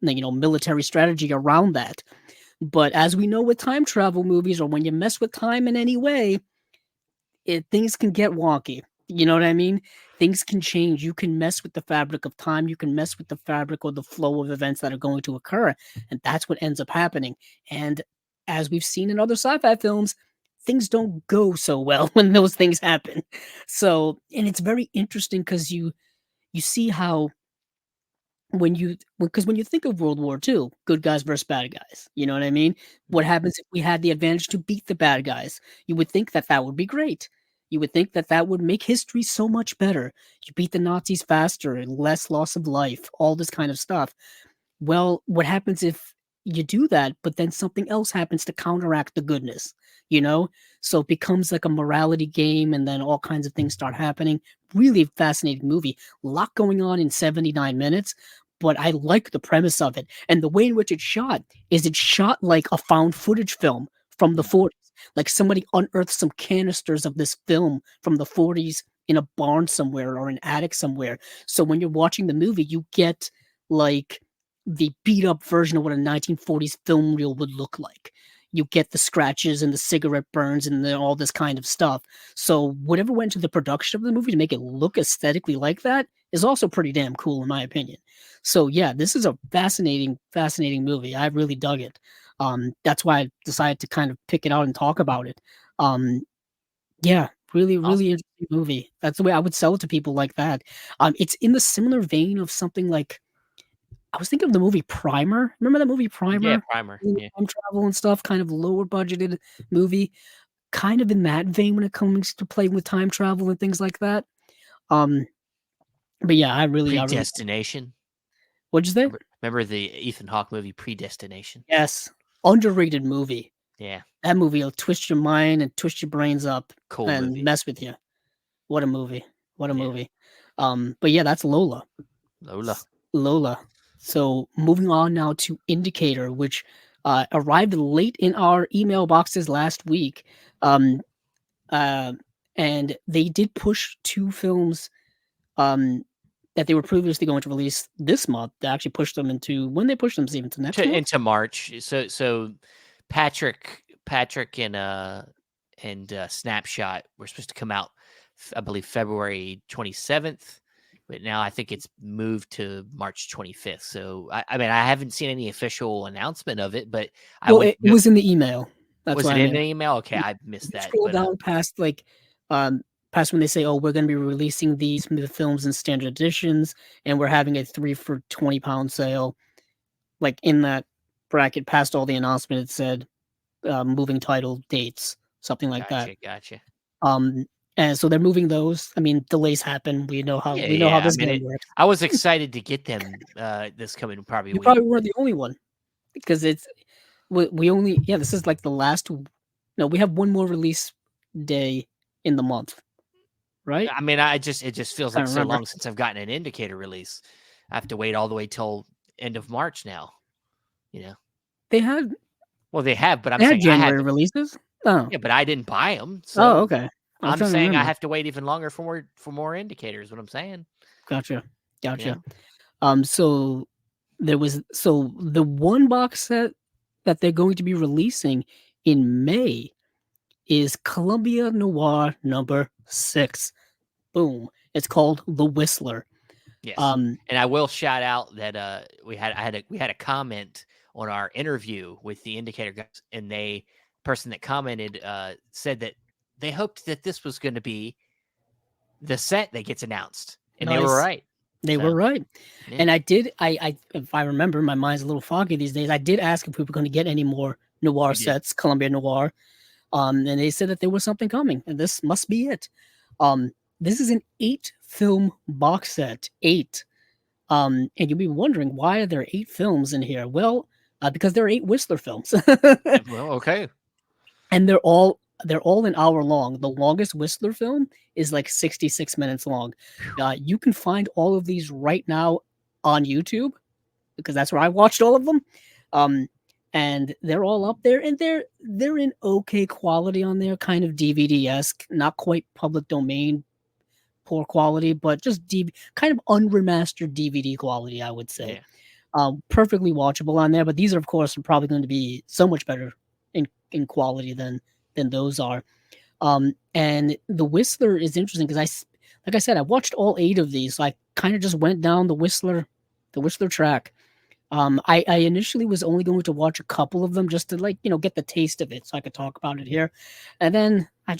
military strategy around that. But as we know with time travel movies, or when you mess with time in any way, things can get wonky. You know what I mean? Things can change. You can mess with the fabric of time. You can mess with the fabric or the flow of events that are going to occur. And that's what ends up happening. And as we've seen in other sci-fi films, things don't go so well when those things happen. So, and it's very interesting because you see how when you think of World War II, good guys versus bad guys, you know what I mean? What happens if we had the advantage to beat the bad guys? You would think that that would be great. You would think that that would make history so much better. You beat the Nazis faster and less loss of life, all this kind of stuff. Well, what happens if you do that, but then something else happens to counteract the goodness, you know? So it becomes like a morality game, and then all kinds of things start happening. Really fascinating movie. A lot going on in 79 minutes, but I like the premise of it. And the way in which it's shot like a found footage film from the 40s. Like somebody unearthed some canisters of this film from the 40s in a barn somewhere or an attic somewhere. So when you're watching the movie, you get like the beat up version of what a 1940s film reel would look like. You get the scratches and the cigarette burns and all this kind of stuff. So whatever went into the production of the movie to make it look aesthetically like that is also pretty damn cool in my opinion. So yeah, this is a fascinating movie. I really dug it. That's why I decided to kind of pick it out and talk about it. Yeah, really interesting movie. That's the way I would sell it to people like that. It's in the similar vein of something like, I was thinking of the movie Primer. Remember that movie Primer? Yeah, Primer. Yeah. Time travel and stuff, kind of lower budgeted movie. Kind of in that vein when it comes to playing with time travel and things like that. But yeah, I really Predestination. What'd you say? Remember the Ethan Hawke movie Predestination? Yes. Underrated movie. Yeah. That movie will twist your mind and twist your brains up and movie. mess with you. What a movie. What a movie. But yeah, that's Lola. Lola. So moving on now to Indicator, which arrived late in our email boxes last week. And they did push 2 films that they were previously going to release this month. They actually pushed them into, when they pushed them, Steve, into next month? Into March. So Patrick and Snapshot were supposed to come out, I believe, February 27th. But now I think it's moved to March 25th. So, I mean, I haven't seen any official announcement of it, but it was in the email. That's was it in the email? Okay, I missed that. Scroll down past past when they say, "Oh, we're going to be releasing these films in standard editions, and we're having a 3 for £20 sale." Like in that bracket, past all the announcement, it said moving title dates, something like that. Gotcha. And so they're moving those. I mean, delays happen. We know how this game works. I was excited to get them this coming probably You week. probably weren't the only one, because we only this is like the last. No, we have one more release day in the month, right? I mean, it just feels like so long since I've gotten an Indicator release. I have to wait all the way till end of March now. You know, they have, but I'm saying January releases. Oh, yeah, but I didn't buy them. So okay. I'm saying I have to wait even longer for more Indicators. What I'm saying. Gotcha. Yeah. So there was the one box set that they're going to be releasing in May is Columbia Noir number 6. Boom. It's called The Whistler. Yes. And I will shout out that we had a comment on our interview with the Indicator guys, and person that commented said that they hoped that this was going to be the set that gets announced, and they were right. They were right. Yeah. And I did, if I remember, my mind's a little foggy these days. I did ask if we were going to get any more Noir sets, Columbia Noir. And they said that there was something coming, and this must be it. This is an 8-film box set. 8. And you'll be wondering, why are there 8 films in here? Well, because there are 8 Whistler films. Well, okay. And they're all an hour long. The longest Whistler film is like 66 minutes long. You can find all of these right now on YouTube. because that's where I watched all of them. And they're all up there, and they're in okay quality on there, kind of DVD-esque, not quite public domain, poor quality, but just kind of unremastered DVD quality, I would say. Perfectly watchable on there, but these are, of course, probably going to be so much better in quality than those are. And the Whistler is interesting because like I said, I watched all 8 of these, so I kind of just went down the Whistler track. I initially was only going to watch a couple of them just to get the taste of it so I could talk about it here. And then I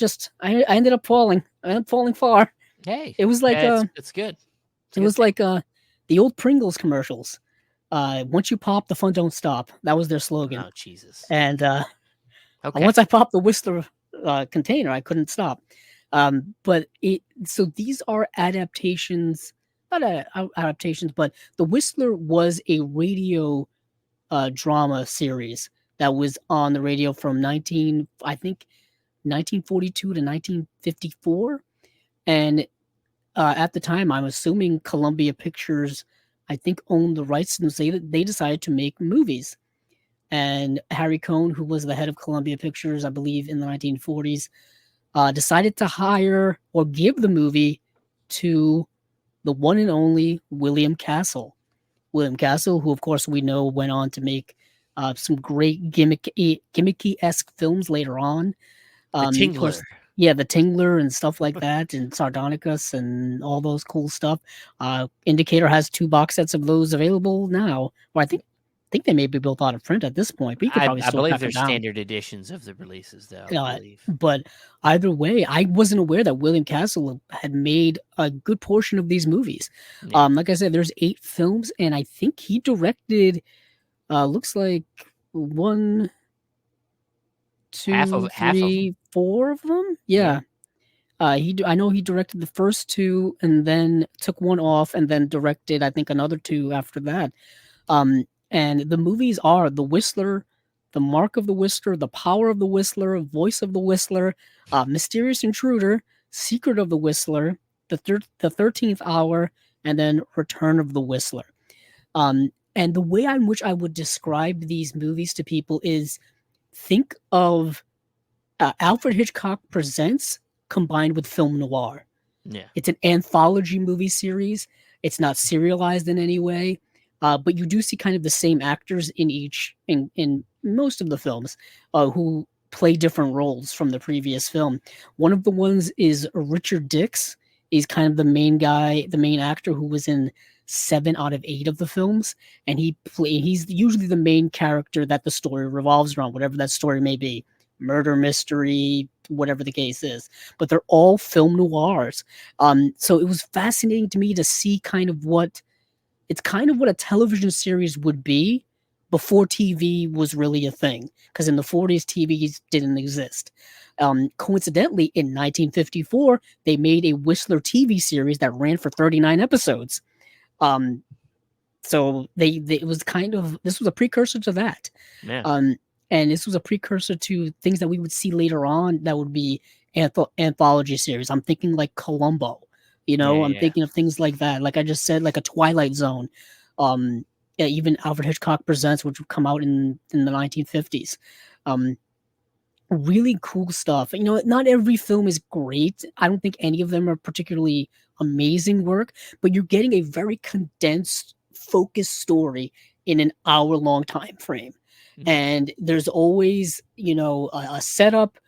ended up falling. I ended up falling far. Hey, it was like it's good. It was like the old Pringles commercials. Once you pop, the fun don't stop. That was their slogan. Oh, Jesus. And once I popped the Whistler container, I couldn't stop. But so these are adaptations. Not adaptations, but the Whistler was a radio drama series that was on the radio from 1942 to 1954, and at the time, I'm assuming Columbia Pictures, I think, owned the rights, and they decided to make movies. And Harry Cohn, who was the head of Columbia Pictures, I believe, in the 1940s, decided to hire or give the movie to the one and only William Castle. William Castle, who, of course, we know went on to make some great gimmicky-esque films later on. The Tingler. Of course, the Tingler and stuff like that, and Sardonicus and all those cool stuff. Indicator has 2 box sets of those available now. Or I think they may be built out of print at this point. But you could probably I believe they're standard editions of the releases, though. I believe. But either way, I wasn't aware that William Castle had made a good portion of these movies. Yeah. Like I said, there's 8 films, and I think he directed. Looks like 1, 2, 3, 4 of them. Yeah. I know he directed the first 2 and then took 1 off and then directed, I think, another 2 after that. And the movies are The Whistler, The Mark of the Whistler, The Power of the Whistler, Voice of the Whistler, Mysterious Intruder, Secret of the Whistler, The 13th Hour, and then Return of the Whistler. And the way in which I would describe these movies to people is think of Alfred Hitchcock Presents combined with film noir. Yeah. It's an anthology movie series. It's not serialized in any way, but you do see kind of the same actors in most of the films who play different roles from the previous film. One of the ones is Richard Dix. He's kind of the main guy, the main actor who was in 7 out of 8 of the films, and he's usually the main character that the story revolves around, whatever that story may be. Murder mystery, whatever the case is, but they're all film noirs. So it was fascinating to me to see kind of what a television series would be before TV was really a thing, because in the 40s TVs didn't exist. Coincidentally, in 1954 they made a Whistler TV series that ran for 39 episodes. So it was this was a precursor to that. Yeah. And this was a precursor to things that we would see later on that would be anthology series. I'm thinking like Columbo, I'm thinking of things like that. Like I just said, like a Twilight Zone. Even Alfred Hitchcock Presents, which would come out in the 1950s. Really cool stuff. Not every film is great. I don't think any of them are particularly amazing work, but you're getting a very condensed, focused story in an hour-long time frame. Mm-hmm. And there's always, a setup,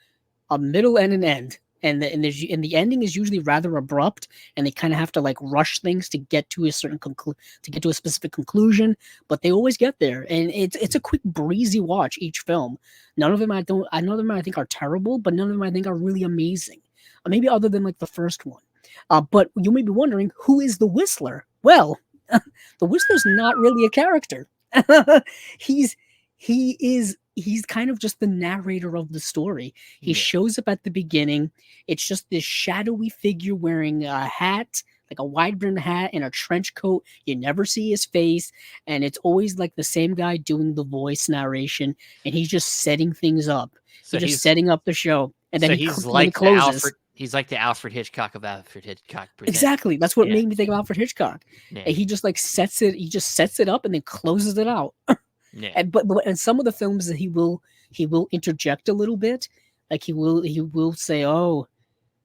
a middle, and an end. And the ending is usually rather abrupt, and they kind of have to like rush things to get to a certain to get to a specific conclusion. But they always get there, and it's a quick, breezy watch each film. None of them I think are terrible, but none of them I think are really amazing. Maybe other than like the first one. But you may be wondering, who is the Whistler? Well, the Whistler's not really a character. He's kind of just the narrator of the story. He shows up at the beginning. It's just this shadowy figure wearing a hat, like a wide-brimmed hat and a trench coat. You never see his face, and it's always like the same guy doing the voice narration, and he's just setting things up. So he's just setting up the show, and then he closes. He's like the Alfred Hitchcock of Alfred Hitchcock Presents. Exactly. That's what Yeah. made me think of Alfred Hitchcock. Yeah. And he just like sets it up and then closes it out. Yeah. And some of the films that he will interject a little bit. Like he will say, "Oh,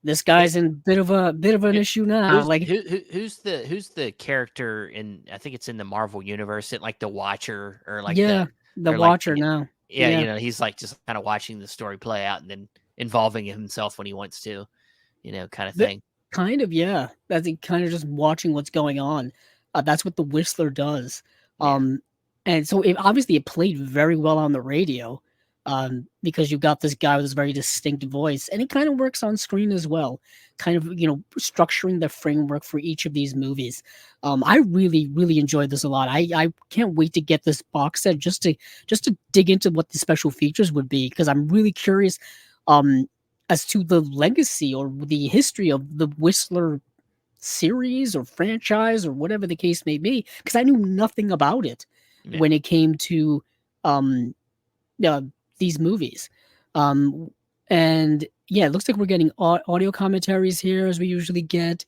this guy's in bit of an issue now." Who's the character in? I think it's in the Marvel universe, like the Watcher or like the Watcher like, now. Yeah, you know, he's like just kind of watching the story play out and then involving himself when he wants to, you know, kind of thing. Kind of, yeah. That's kind of just watching what's going on. That's what the Whistler does. Yeah. And so obviously it played very well on the radio. Because you got this guy with this very distinct voice, and it kind of works on screen as well, kind of, you know, structuring the framework for each of these movies. I really, really enjoyed this a lot. I can't wait to get this box set just to dig into what the special features would be, because I'm really curious as to the legacy or the history of the Whistler series or franchise or whatever the case may be, because I knew nothing about it when it came to these movies. And yeah, it looks like we're getting audio commentaries here, as we usually get.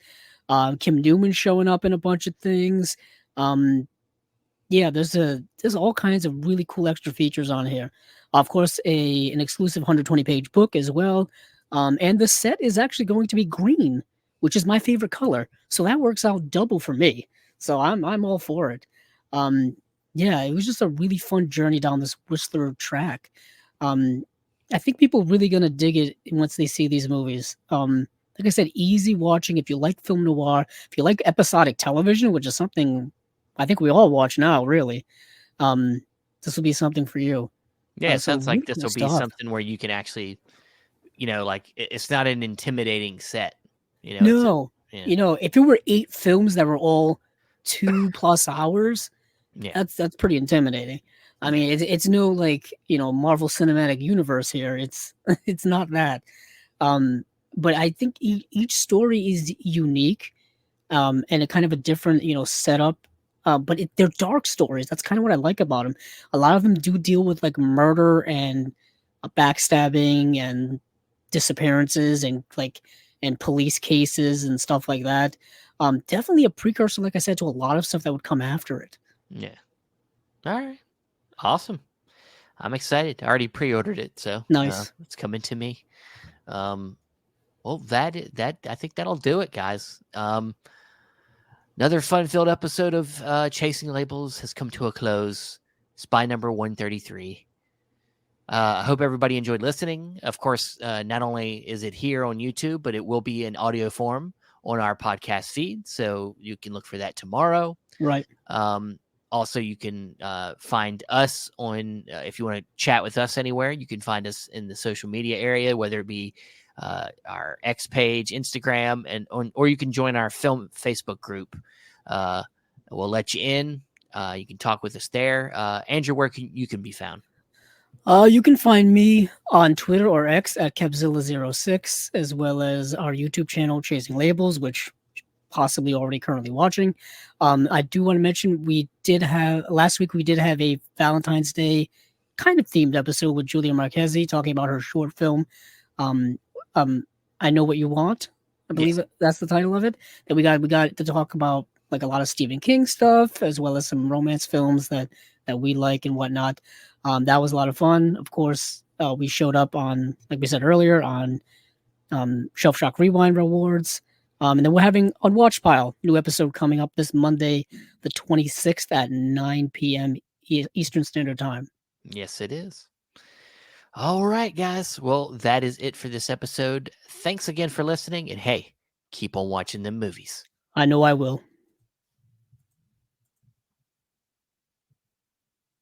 Kim Newman showing up in a bunch of things. Yeah, there's all kinds of really cool extra features on here. Of course, an exclusive 120-page book as well. And the set is actually going to be green, which is my favorite color. So that works out double for me. So I'm all for it. Yeah, it was just a really fun journey down this Whistler track. I think people are really gonna dig it once they see these movies. Like I said, easy watching if you like film noir, if you like episodic television, which is something I think we all watch now, really. This will be something for you. Yeah, it sounds like this will be stuff. something where you can actually, you know, like it's not an intimidating set. You know, No, you know, if it were 8 films that were all 2+ hours, that's pretty intimidating. I mean, it's no like, you know, Marvel Cinematic Universe here. It's not that. But I think each story is unique, and a kind of a different, you know, setup. But they're dark stories. That's kind of what I like about them. A lot of them do deal with like murder and backstabbing and disappearances and police cases and stuff like that. Definitely a precursor, like I said, to a lot of stuff that would come after it. Yeah. All right. Awesome. I'm excited. I already pre-ordered it, so nice. It's coming to me. Well, that I think that'll do it, guys. Another fun-filled episode of Chasing Labels has come to a close. Spy number 133. I hope everybody enjoyed listening. Of course, not only is it here on YouTube, but it will be in audio form on our podcast feed, so you can look for that tomorrow. Right. Also, you can find us on, if you want to chat with us anywhere, you can find us in the social media area, whether it be our X page, Instagram, or you can join our film Facebook group. We'll let you in. You can talk with us there. Andrew, where you can be found? You can find me on Twitter or X at Kepzilla06, as well as our YouTube channel, Chasing Labels, which possibly already currently watching. I do want to mention last week we did have a Valentine's Day kind of themed episode with Julia Marchese talking about her short film. I Know What You Want. I believe that's the title of it. That we got to talk about like a lot of Stephen King stuff, as well as some romance films that we like and whatnot. That was a lot of fun. Of course, we showed up on, like we said earlier, on Shelf Shock Rewind Rewards. And then we're having on Watch Pile, new episode coming up this Monday, the 26th at 9 p.m. Eastern Standard Time. Yes, it is. All right, guys. Well, that is it for this episode. Thanks again for listening. And hey, keep on watching them movies. I know I will.